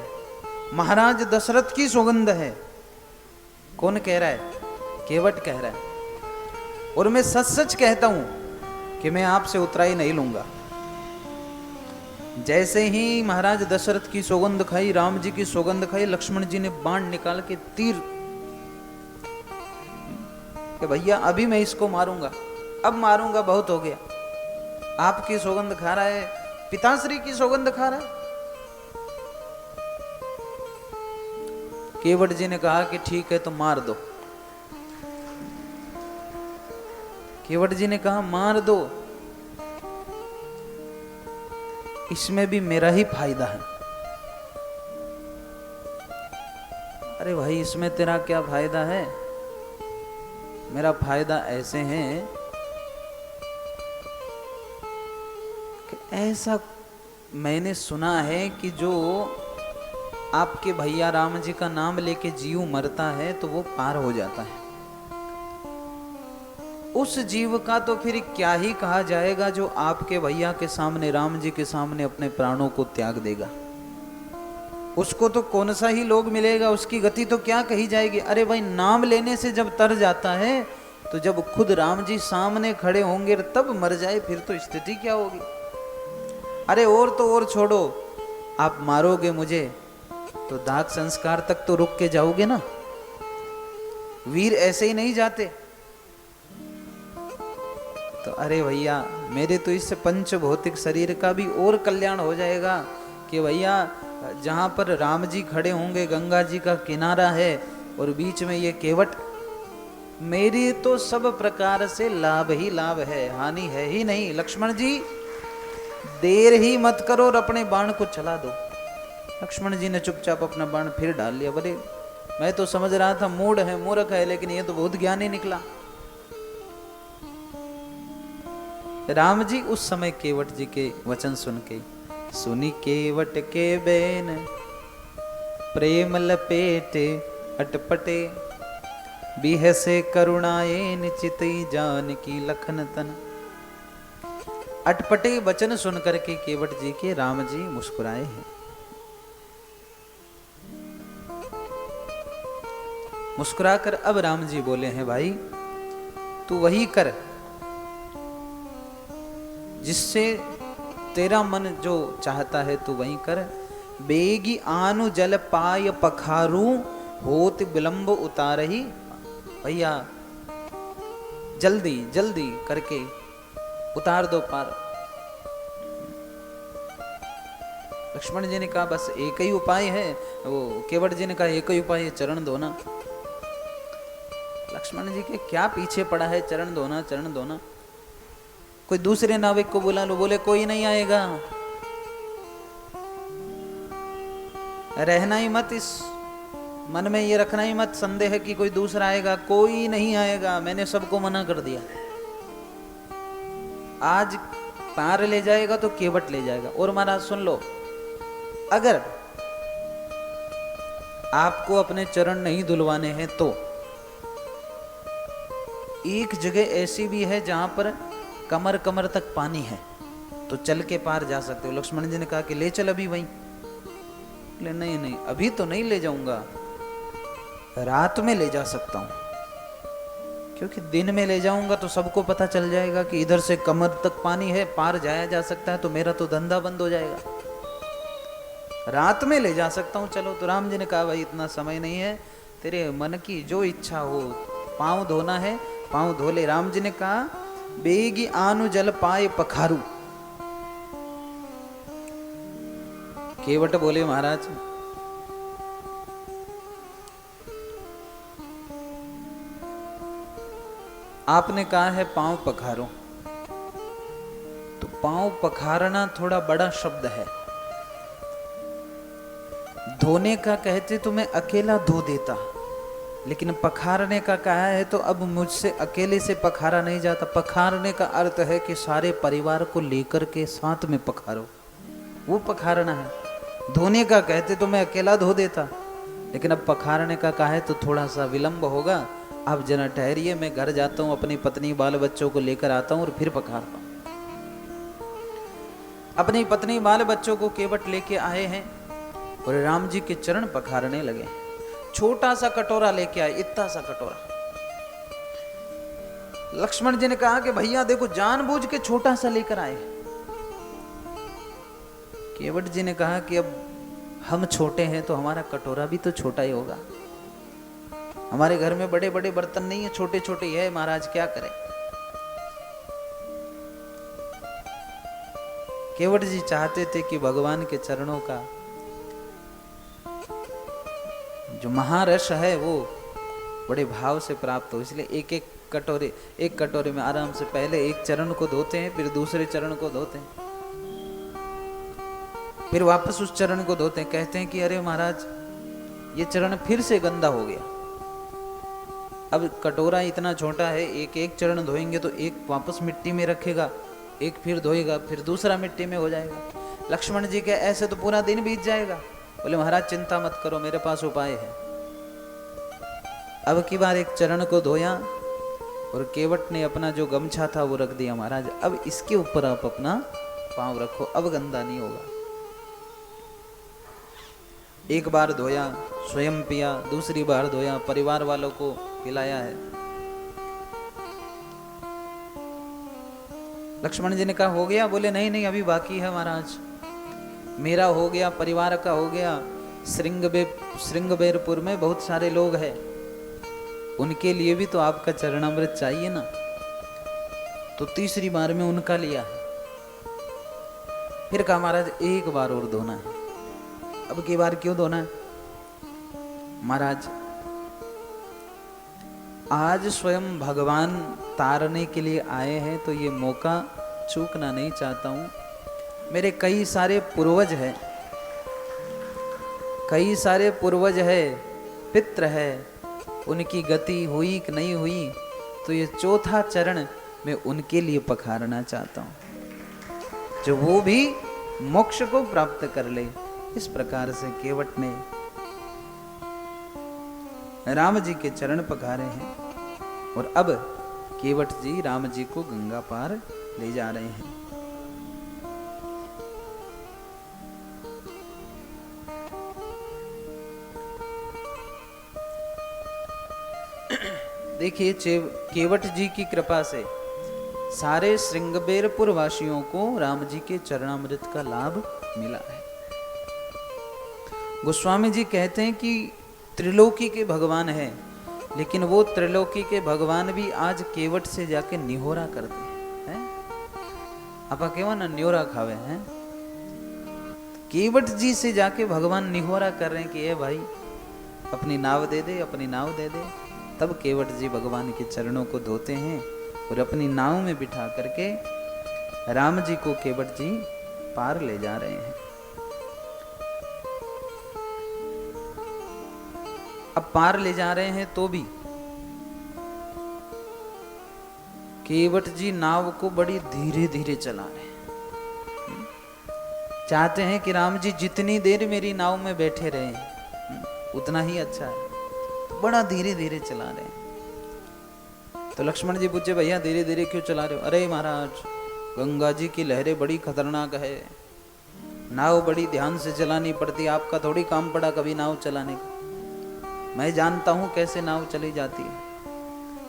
महाराज दशरथ की सौगंध है। कौन कह रहा है? केवट कह रहा है। और मैं सच सच कहता हूं कि मैं आपसे उतराई नहीं लूंगा। जैसे ही महाराज दशरथ की सौगंध खाई, राम जी की सौगंध खाई, लक्ष्मण जी ने बाण निकाल के तीर कि भैया अभी मैं इसको मारूंगा, अब मारूंगा, बहुत हो गया। आपकी सौगंध खा रहा है, पिताश्री की सौगंध खा रहा है। केवट जी ने कहा कि ठीक है तो मार दो। केवट जी ने कहा मार दो, इसमें भी मेरा ही फायदा है। अरे भाई इसमें तेरा क्या फायदा है? मेरा फायदा ऐसे है कि ऐसा मैंने सुना है कि जो आपके भैया राम जी का नाम लेके जीव मरता है तो वो पार हो जाता है। उस जीव का तो फिर क्या ही कहा जाएगा जो आपके भैया के सामने, राम जी के सामने अपने प्राणों को त्याग देगा। उसको तो कौन सा ही लोग मिलेगा, उसकी गति तो क्या कही जाएगी। अरे भाई नाम लेने से जब तर जाता है तो जब खुद राम जी सामने खड़े होंगे तब मर जाए, फिर तो स्थिति क्या होगी। अरे और तो और छोड़ो, आप मारोगे मुझे तो दाग संस्कार तक तो रुक के जाओगे ना। वीर ऐसे ही नहीं जाते। तो अरे भैया मेरे तो इस पंच भौतिक शरीर का भी और कल्याण हो जाएगा कि भैया जहां पर राम जी खड़े होंगे, गंगा जी का किनारा है और बीच में ये केवट, मेरी तो सब प्रकार से लाभ ही लाभ है, हानि है ही नहीं। लक्ष्मण जी देर ही मत करो और अपने बाण को चला दो। लक्ष्मण जी ने चुपचाप अपना बाण फिर डाल लिया। बोले मैं तो समझ रहा था मूढ़ है, मूर्ख है, लेकिन ये तो बहुत ज्ञानी निकला। राम जी उस समय केवट जी के वचन सुन के, सुनी केवट के बेन प्रेम लपेटे अटपटे, बिहसे करुणाएन चितई जान की लखन तन। अटपटे वचन सुन करके केवट जी के राम जी मुस्कुराए हैं। मुस्कुराकर अब राम जी बोले हैं, भाई तू वही कर जिससे तेरा मन जो चाहता है, तू वही कर। बेगी आनु जल पाय पखारू, होत विलंब उतारही। भैया जल्दी जल्दी करके उतार दो पार। लक्ष्मण जी ने कहा बस एक ही उपाय है। वो केवट जी ने कहा एक ही उपाय है, चरण धोना। लक्ष्मण जी के क्या पीछे पड़ा है, चरण धोना चरण धोना। कोई दूसरे नाविक को बुला लो, बोले कोई नहीं आएगा, रहना ही मत, इस मन में ये रखना ही मत संदेह कि कोई दूसरा आएगा, कोई नहीं आएगा, मैंने सबको मना कर दिया। आज पार ले जाएगा तो केवट ले जाएगा। और महाराज सुन लो, अगर आपको अपने चरण नहीं धुलवाने हैं तो एक जगह ऐसी भी है जहां पर कमर कमर तक पानी है, तो चल के पार जा सकते हो। लक्ष्मण जी ने कहा कि ले चल अभी वहीं। ले नहीं नहीं अभी तो नहीं ले जाऊंगा, रात में ले जा सकता हूं, क्योंकि दिन में ले जाऊंगा तो सबको पता चल जाएगा कि इधर से कमर तक पानी है, पार जाया जा सकता है, तो मेरा तो धंधा बंद हो जाएगा। रात में ले जा सकता हूं, चलो। तो राम जी ने कहा भाई इतना समय नहीं है, तेरे मन की जो इच्छा हो, पांव धोना है पांव धो ले। राम जी ने कहा बेगी आनु जल पाए पखारू। केवट बोले महाराज आपने कहा है पांव पखारो, तो पांव पखारना थोड़ा बड़ा शब्द है। धोने का कहते तो मैं अकेला धो देता, लेकिन पखारने का कहा है तो अब मुझसे अकेले से पखारा नहीं जाता। पखारने का अर्थ है कि सारे परिवार को लेकर के साथ में पखारो, वो पखारना है। धोने का कहते तो मैं अकेला धो देता, लेकिन अब पखारने का कहा है तो थोड़ा सा विलंब होगा। अब जरा ठहरिए, मैं घर जाता हूँ, अपनी पत्नी बाल बच्चों को लेकर आता हूँ और फिर पखारता हूँ। अपनी पत्नी बाल बच्चों को केवट लेके आए हैं और राम जी के चरण पखारने लगे। छोटा सा कटोरा लेके आए, इतना सा कटोरा। लक्ष्मण जी ने कहा कि भैया देखो जानबूझ के छोटा सा लेकर आए। केवट जी ने कहा कि अब हम छोटे हैं तो हमारा कटोरा भी तो छोटा ही होगा, हमारे घर में बड़े बड़े बर्तन नहीं है, छोटे छोटे ही है, महाराज क्या करें। केवट जी चाहते थे कि भगवान के चरणों का जो महारस है वो बड़े भाव से प्राप्त हो, इसलिए एक कटोरे में आराम से पहले एक चरण को धोते हैं, फिर दूसरे चरण को धोते हैं, फिर वापस उस चरण को धोते हैं। कहते हैं कि अरे महाराज ये चरण फिर से गंदा हो गया। अब कटोरा इतना छोटा है, एक एक चरण धोएंगे तो एक वापस मिट्टी में रखेगा, एक फिर धोएगा, फिर दूसरा मिट्टी में हो जाएगा। लक्ष्मण जी के ऐसे तो पूरा दिन बीत जाएगा। बोले महाराज चिंता मत करो, मेरे पास उपाय है। अब की बार एक चरण को धोया और केवट ने अपना जो गमछा था वो रख दिया। महाराज अब इसके ऊपर आप अपना पांव रखो, अब गंदा नहीं होगा। एक बार धोया, स्वयं पिया, दूसरी बार धोया, परिवार वालों को पिलाया है। लक्ष्मण जी ने कहा हो गया? बोले नहीं नहीं अभी बाकी है महाराज, मेरा हो गया, परिवार का हो गया। श्रृंगबेरपुर में बहुत सारे लोग हैं, उनके लिए भी तो आपका चरणामृत चाहिए ना। तो तीसरी बार में उनका लिया है। फिर कहा महाराज एक बार और धोना है। अब की बार क्यों धोना है? महाराज आज स्वयं भगवान तारने के लिए आए हैं, तो ये मौका चूकना नहीं चाहता हूं। मेरे कई सारे पूर्वज हैं, कई सारे पूर्वज है, पितृ है, उनकी गति हुई कि नहीं हुई, तो ये चौथा चरण मैं उनके लिए पखारना चाहता हूं, जो वो भी मोक्ष को प्राप्त कर ले। इस प्रकार से केवट ने राम जी के चरण पखारे हैं और अब केवट जी राम जी को गंगा पार ले जा रहे हैं। देखिए केवट जी की कृपा से सारे श्रृंगबेरपुर वासियों को राम जी के चरणामृत का लाभ मिला है। गोस्वामी जी कहते हैं कि त्रिलोकी के भगवान है, लेकिन वो त्रिलोकी के भगवान भी आज केवट से जाके निहोरा करते हैं। आपा केवा ना न्योरा खावे हैं, केवट जी से जाके भगवान निहोरा कर रहे हैं कि ये भाई अपनी नाव दे दे, अपनी नाव दे दे। तब केवट जी भगवान के चरणों को धोते हैं और अपनी नाव में बिठा करके राम जी को केवट जी पार ले जा रहे हैं। अब पार ले जा रहे हैं तो भी केवट जी नाव को बड़ी धीरे धीरे चला रहे हैं। चाहते हैं कि राम जी जितनी देर मेरी नाव में बैठे रहे उतना ही अच्छा है, तो बड़ा धीरे धीरे चला रहे हैं। तो लक्ष्मण जी पूछे, भैया धीरे धीरे क्यों चला रहे हो? अरे महाराज, गंगा जी की लहरें बड़ी खतरनाक है, नाव बड़ी ध्यान से चलानी पड़ती, आपका थोड़ी काम पड़ा कभी नाव चलाने का, मैं जानता हूं कैसे नाव चली जाती है,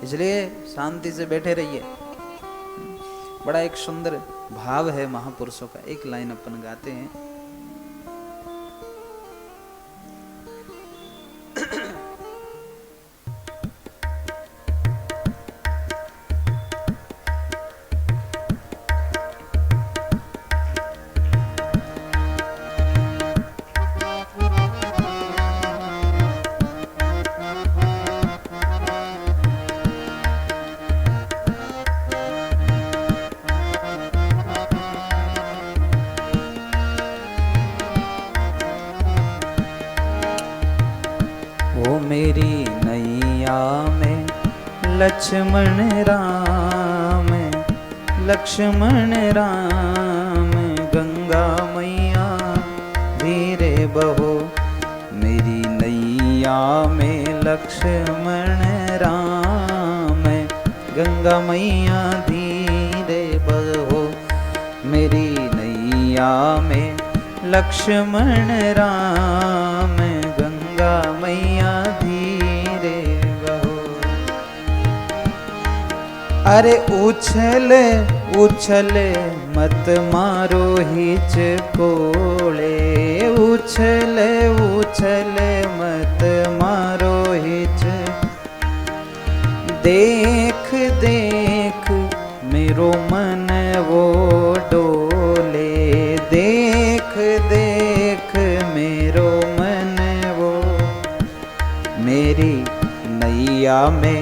इसलिए शांति से बैठे रहिए। बड़ा एक सुंदर भाव है महापुरुषों का। एक लाइन अपन गाते हैं, मेरी नैया में लक्ष्मण राम, लक्ष्मण राम, गंगा मैया धीरे बहो। मेरी नैया में लक्ष्मण राम, गंगा मैया धीरे बहो। मेरी नैया में लक्ष्मण राम, गंगा मैया धीरे बहो। अरे उछल उछल मत मारो हिचकोले, उछल उछल मत मारो हिच। देख देख मेरो मन वो डोले, देख देख मेरो मन वो। मेरी नैया में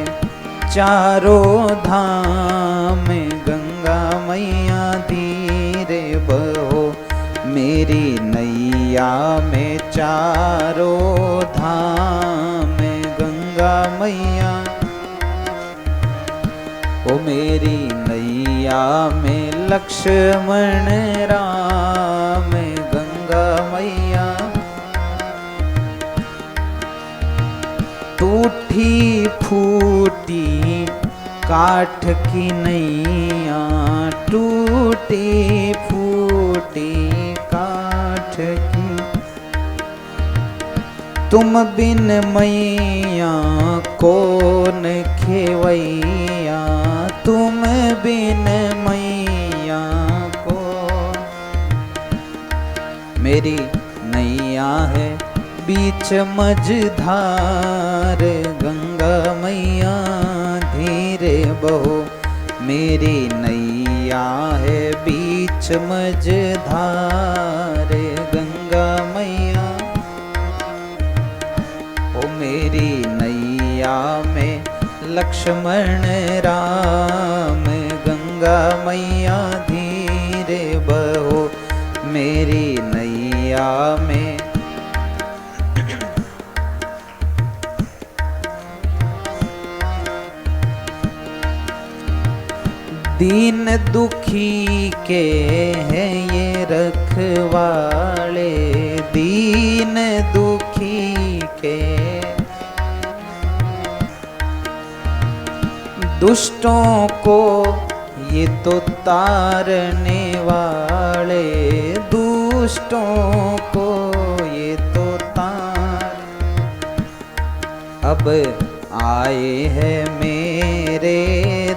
चारों धाम, गंगा मैया धीरे बहो। मेरी नैया में चारों धाम, गंगा मैया। ओ मेरी नैया में लक्ष्मण राम, गंगा मैया। टूटी फूटी काठ की नैया, टूटी फूटी काठ की। तुम बिन मैया कौन खेवैया, तुम बिन मैया को। मेरी नैया है बीच मझधार, गंगा मैया धीरे बहो। मेरी नैया है बीच मझधार, गंगा मैया। ओ मेरी नैया में लक्ष्मण राम, गंगा मैया धीरे बहो। मेरी नैया में दीन दुखी के हैं ये रखवाले, दीन दुखी के। दुष्टों को ये तो तारने वाले, दुष्टों को ये तो तार। अब आए है मेरे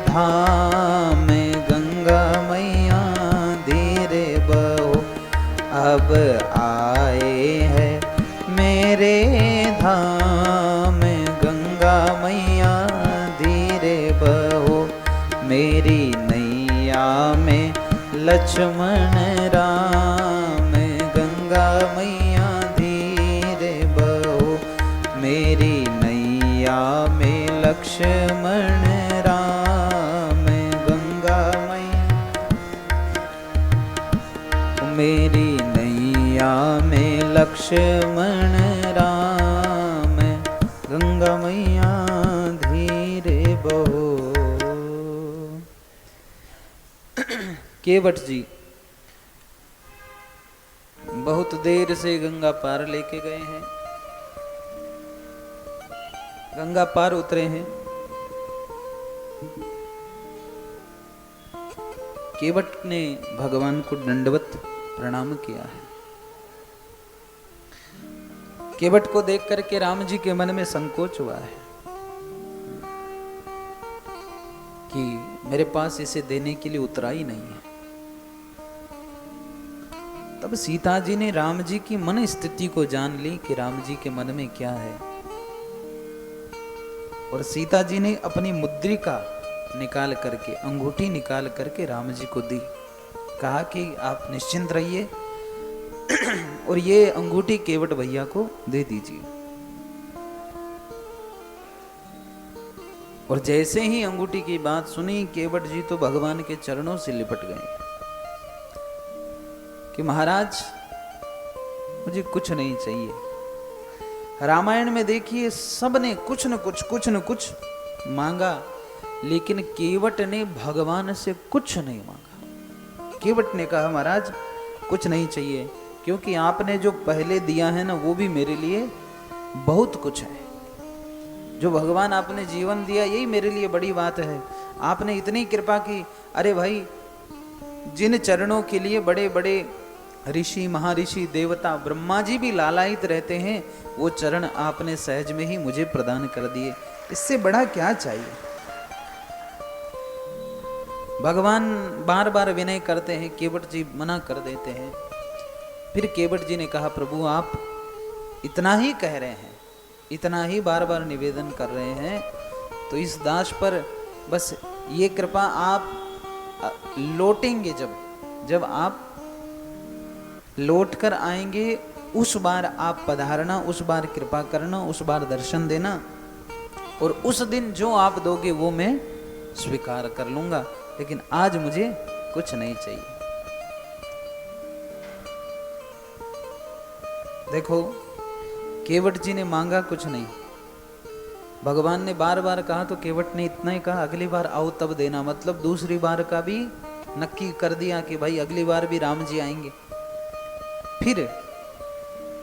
धाम गंगा मैया धीरे बहो। अब आए है मेरे धाम गंगा मैया धीरे बहो। मेरी नैया में लक्ष्मण राम गंगा मैया धीरे बहो। मेरी नैया में लक्ष्मण राम गंगा मैया। मेरी नैया में लक्ष्मण राम गंगा मैया धीरे बहो। केवट जी बहुत देर से गंगा पार लेके गए हैं, गंगा पार उतरे हैं। केवट ने भगवान को दंडवत प्रणाम किया है। केवट को देख करके राम जी के मन में संकोच हुआ है कि मेरे पास इसे देने के लिए उतरा ही नहीं है। तब सीता जी ने राम जी की मन स्थिति को जान ली कि राम जी के मन में क्या है, और सीता जी ने अपनी मुद्रिका निकाल करके, अंगूठी निकाल करके राम जी को दी। कहा कि आप निश्चिंत रहिए और ये अंगूठी केवट भैया को दे दीजिए। और जैसे ही अंगूठी की बात सुनी, केवट जी तो भगवान के चरणों से लिपट गए कि महाराज मुझे कुछ नहीं चाहिए। रामायण में देखिए सबने कुछ न कुछ मांगा, लेकिन केवट ने भगवान से कुछ नहीं मांगा। केवट ने कहा महाराज कुछ नहीं चाहिए, क्योंकि आपने जो पहले दिया है ना वो भी मेरे लिए बहुत कुछ है। जो भगवान आपने जीवन दिया यही मेरे लिए बड़ी बात है। आपने इतनी कृपा की। अरे भाई, जिन चरणों के लिए बड़े बड़े ऋषि, महर्षि, देवता, ब्रह्मा जी भी लालायित रहते हैं, वो चरण आपने सहज में ही मुझे प्रदान कर दिए। इससे बड़ा क्या चाहिए। भगवान बार बार विनय करते हैं, केवट जी मना कर देते हैं। फिर केवट जी ने कहा प्रभु आप इतना ही कह रहे हैं, इतना ही बार बार निवेदन कर रहे हैं, तो इस दास पर बस ये कृपा आप लौटेंगे, जब आप लौट कर आएंगे उस बार आप पधारना, उस बार कृपा करना, उस बार दर्शन देना, और उस दिन जो आप दोगे वो मैं स्वीकार कर लूंगा, लेकिन आज मुझे कुछ नहीं चाहिए। देखो केवट जी ने मांगा कुछ नहीं, भगवान ने बार बार कहा तो केवट ने इतना ही कहा अगली बार आओ तब देना। मतलब दूसरी बार का भी नक्की कर दिया कि भाई अगली बार भी राम जी आएंगे। फिर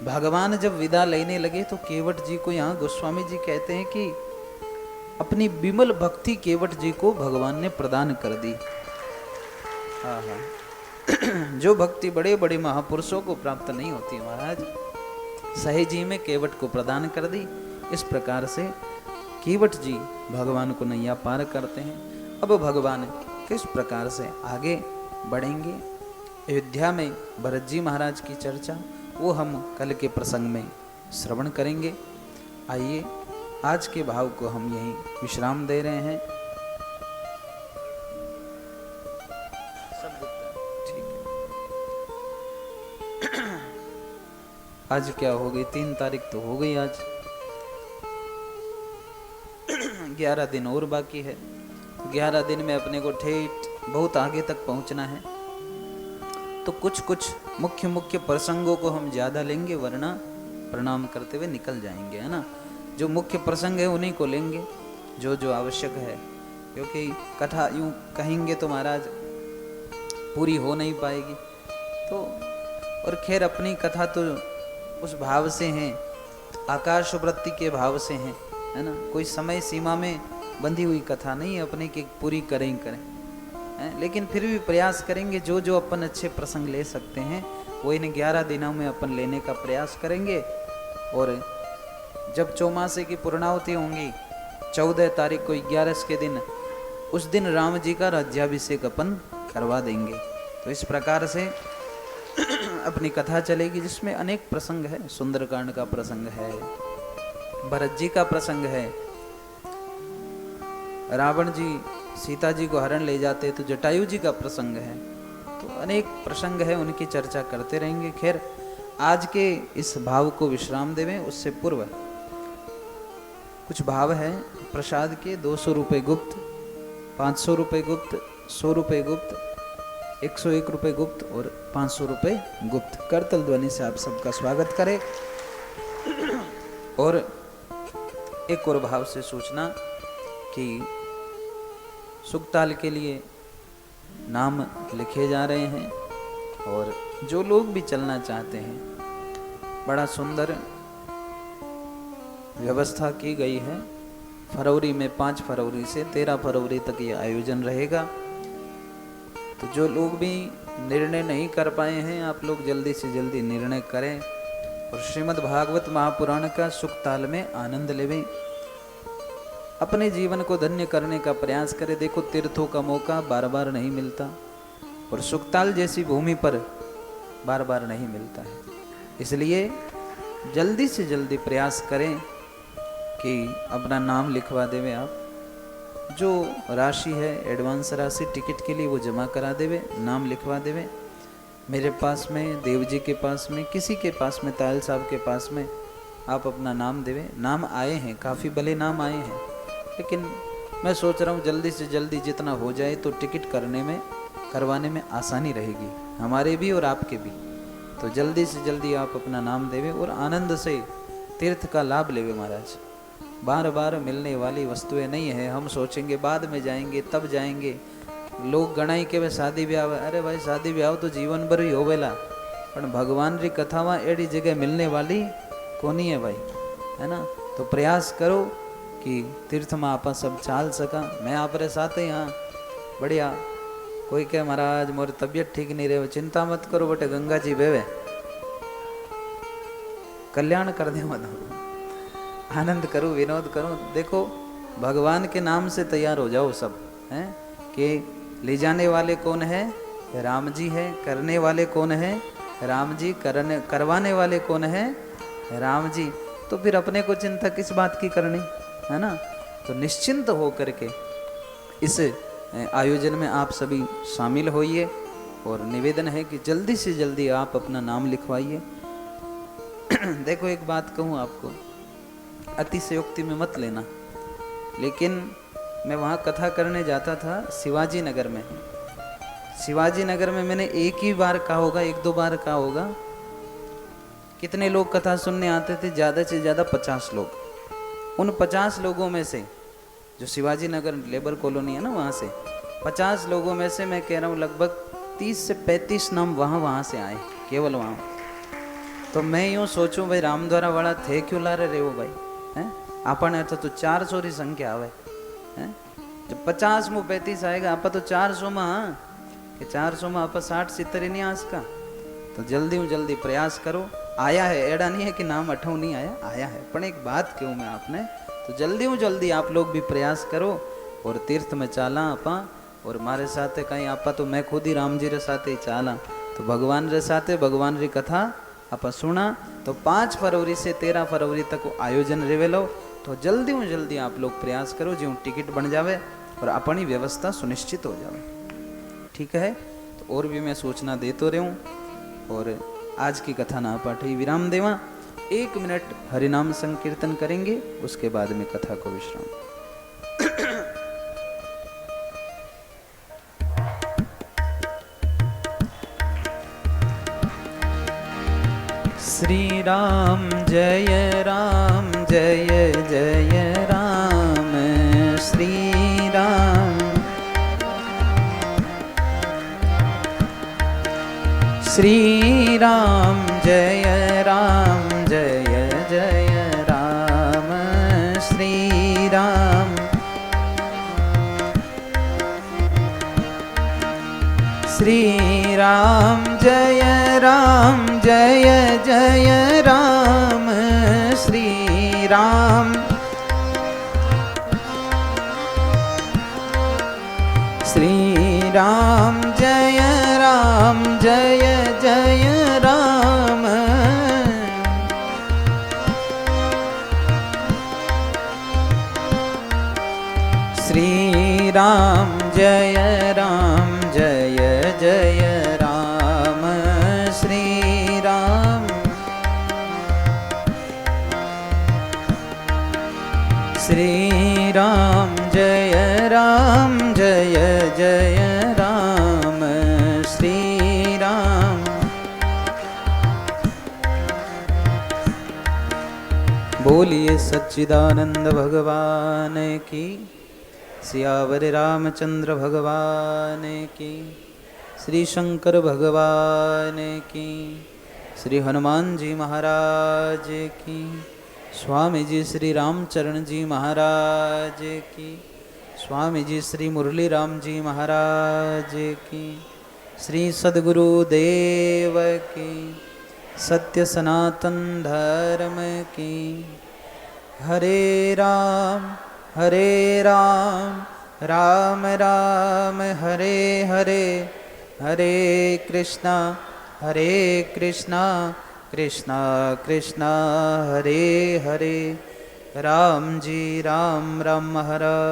भगवान जब विदा लेने लगे तो केवट जी को, यहाँ गोस्वामी जी कहते हैं कि अपनी विमल भक्ति केवट जी को भगवान ने प्रदान कर दी। जो भक्ति बड़े बड़े महापुरुषों को प्राप्त नहीं होती महाराज, सही जी में केवट को प्रदान कर दी। इस प्रकार से केवट जी भगवान को नैया पार करते हैं। अब भगवान किस प्रकार से आगे बढ़ेंगे, अयोध्या में भरत जी महाराज की चर्चा, वो हम कल के प्रसंग में श्रवण करेंगे। आइए आज के भाव को हम यहीं विश्राम दे रहे हैं। ठीक है। आज क्या हो गई, 3 तारीख तो हो गई आज, 11 दिन और बाकी है। 11 दिन में अपने को ठेठ बहुत आगे तक पहुंचना है। तो कुछ मुख्य मुख्य प्रसंगों को हम ज्यादा लेंगे, वरना प्रणाम करते हुए निकल जाएंगे, है ना। जो मुख्य प्रसंग है उन्हीं को लेंगे, जो आवश्यक है, क्योंकि कथा यूं कहेंगे तो महाराज पूरी हो नहीं पाएगी। तो और खैर अपनी कथा तो उस भाव से है, आकाश वृत्ति के भाव से है ना। कोई समय सीमा में बंधी हुई कथा नहीं है अपने की, पूरी करें लेकिन फिर भी प्रयास करेंगे जो अपन अच्छे प्रसंग ले सकते हैं वो इन 11 दिनों में अपन लेने का प्रयास करेंगे। और जब चौमासे की पूर्णाहुति होंगी 14 तारीख को 11 के दिन, उस दिन राम जी का राज्याभिषेक अपन करवा देंगे। तो इस प्रकार से अपनी कथा चलेगी, जिसमें अनेक प्रसंग है। सुंदरकांड का प्रसंग है, भरत जी का प्रसंग है, रावण जी सीता जी को हरण ले जाते तो जटायु जी का प्रसंग है। तो अनेक प्रसंग है, उनकी चर्चा करते रहेंगे। खैर, आज के इस भाव को विश्राम देवें, उससे पूर्व कुछ भाव है प्रसाद के। 200 रुपये गुप्त, 500 रुपये गुप्त, 100 रुपये गुप्त, 101 रुपये गुप्त और 500 रुपये गुप्त। करतल ध्वनि से आप सबका स्वागत करें। और एक और भाव से सूचना कि सुखताल के लिए नाम लिखे जा रहे हैं, और जो लोग भी चलना चाहते हैं, बड़ा सुंदर व्यवस्था की गई है। फरवरी में 5 फरवरी से 13 फरवरी तक ये आयोजन रहेगा। तो जो लोग भी निर्णय नहीं कर पाए हैं, आप लोग जल्दी से जल्दी निर्णय करें और श्रीमद् भागवत महापुराण का सुखताल में आनंद लेवें, अपने जीवन को धन्य करने का प्रयास करें। देखो, तीर्थों का मौका बार बार नहीं मिलता, और सुखताल जैसी भूमि पर बार बार नहीं मिलता है। इसलिए जल्दी से जल्दी प्रयास करें कि अपना नाम लिखवा देवे। आप जो राशि है एडवांस राशि टिकट के लिए वो जमा करा देवे, नाम लिखवा देवे। मेरे पास में, देव जी के पास में, किसी के पास में, तायल साहब के पास में आप अपना नाम देवे। नाम आए हैं, काफ़ी भले नाम आए हैं, लेकिन मैं सोच रहा हूँ जल्दी से जल्दी जितना हो जाए तो टिकट करवाने में आसानी रहेगी, हमारे भी और आपके भी। तो जल्दी से जल्दी आप अपना नाम देवे और आनंद से तीर्थ का लाभ लेवे। महाराज, बार बार मिलने वाली वस्तुएं नहीं है। हम सोचेंगे बाद में जाएंगे, तब जाएंगे। लोग गणाई के वे शादी ब्याह, अरे भाई शादी ब्याह तो जीवन भर ही होवेला, पर भगवान री कथावां एड़ी जगह मिलने वाली कोनी है भाई, है ना। तो प्रयास करो कि तीर्थ में आप सब चाल सका। मैं आप रे साथ ही हाँ, बढ़िया। कोई कहे महाराज मोरी तबीयत ठीक नहीं रहे, चिंता मत करो बटे, गंगा जी बेवे कल्याण कर दे, मत आनंद करो, विनोद करो। देखो, भगवान के नाम से तैयार हो जाओ सब, हैं कि ले जाने वाले कौन है? राम जी है। करने वाले कौन है? राम जी। करवाने वाले कौन है? राम जी। तो फिर अपने को चिंता किस बात की करनी, है ना। तो निश्चिंत हो करके इस आयोजन में आप सभी शामिल होइए, और निवेदन है कि जल्दी से जल्दी आप अपना नाम लिखवाइए। देखो, एक बात कहूँ आपको, अतिशयोक्ति में मत लेना, लेकिन मैं वहाँ कथा करने जाता था शिवाजी नगर में। शिवाजी नगर में मैंने एक ही बार कहा होगा, 1-2 बार कहा होगा। कितने लोग कथा सुनने आते थे? ज़्यादा से ज़्यादा 50 लोग। उन 50 लोगों में से, जो शिवाजी नगर लेबर कॉलोनी है ना, वहाँ से 50 लोगों में से मैं कह रहा हूँ लगभग 30 से 35 नाम वहाँ से आए, केवल वहाँ। तो मैं यूँ सोचूं भाई, रामद्वारा वाला थे क्यों ला रहे हो भाई, हैं? अपन तो 400 री संख्या आवे, हैं? जब 50 में 35 आएगा, आप तो 400 में, हाँ कि 400 में आप 60-70 नहीं आ सका। तो जल्दी प्रयास करो। आया है, एड़ा नहीं है कि नाम अठो नहीं आया, आया है। पर एक बात क्यों मैं आपने, तो जल्दी आप लोग भी प्रयास करो और तीर्थ में चाला आपा। और मारे साथे कहीं आपा, तो मैं खुद ही राम जी रे साथे ही चाला, तो भगवान रे साथे भगवान री कथा आपा सुना। तो 5 फरवरी से 13 फरवरी तक आयोजन रेवेलो। तो जल्दी आप लोग प्रयास करो, जो टिकट बन जावे और अपनी व्यवस्था सुनिश्चित हो जावे, ठीक है। तो और भी मैं सूचना देते रहूं, और आज की कथा ना पाठी विराम देवा। 1 मिनट हरिनाम संकीर्तन करेंगे, उसके बाद में कथा को विश्राम। श्री राम जय राम, जय जय राम। श्री राम, श्री राम जय राम, जय जय राम। श्री राम, श्री राम जय राम, जय जय राम। श्री राम, जय जय राम। श्री राम जय राम जय जय राम। श्री राम श्री राम जय राम जय जय राम। श्री राम बोलिए सच्चिदानंद भगवान की, सियावर रामचंद्र भगवान की, श्री शंकर भगवान की, श्री हनुमान जी महाराज की, स्वामी जी श्री रामचरण जी महाराज की, स्वामी जी श्री मुरली राम जी महाराज की, श्री सद्गुरु देव की, सत्य सनातन धर्म की। हरे राम राम राम हरे हरे, हरे कृष्णा कृष्णा कृष्णा हरे हरे। राम जी राम राम महाराज।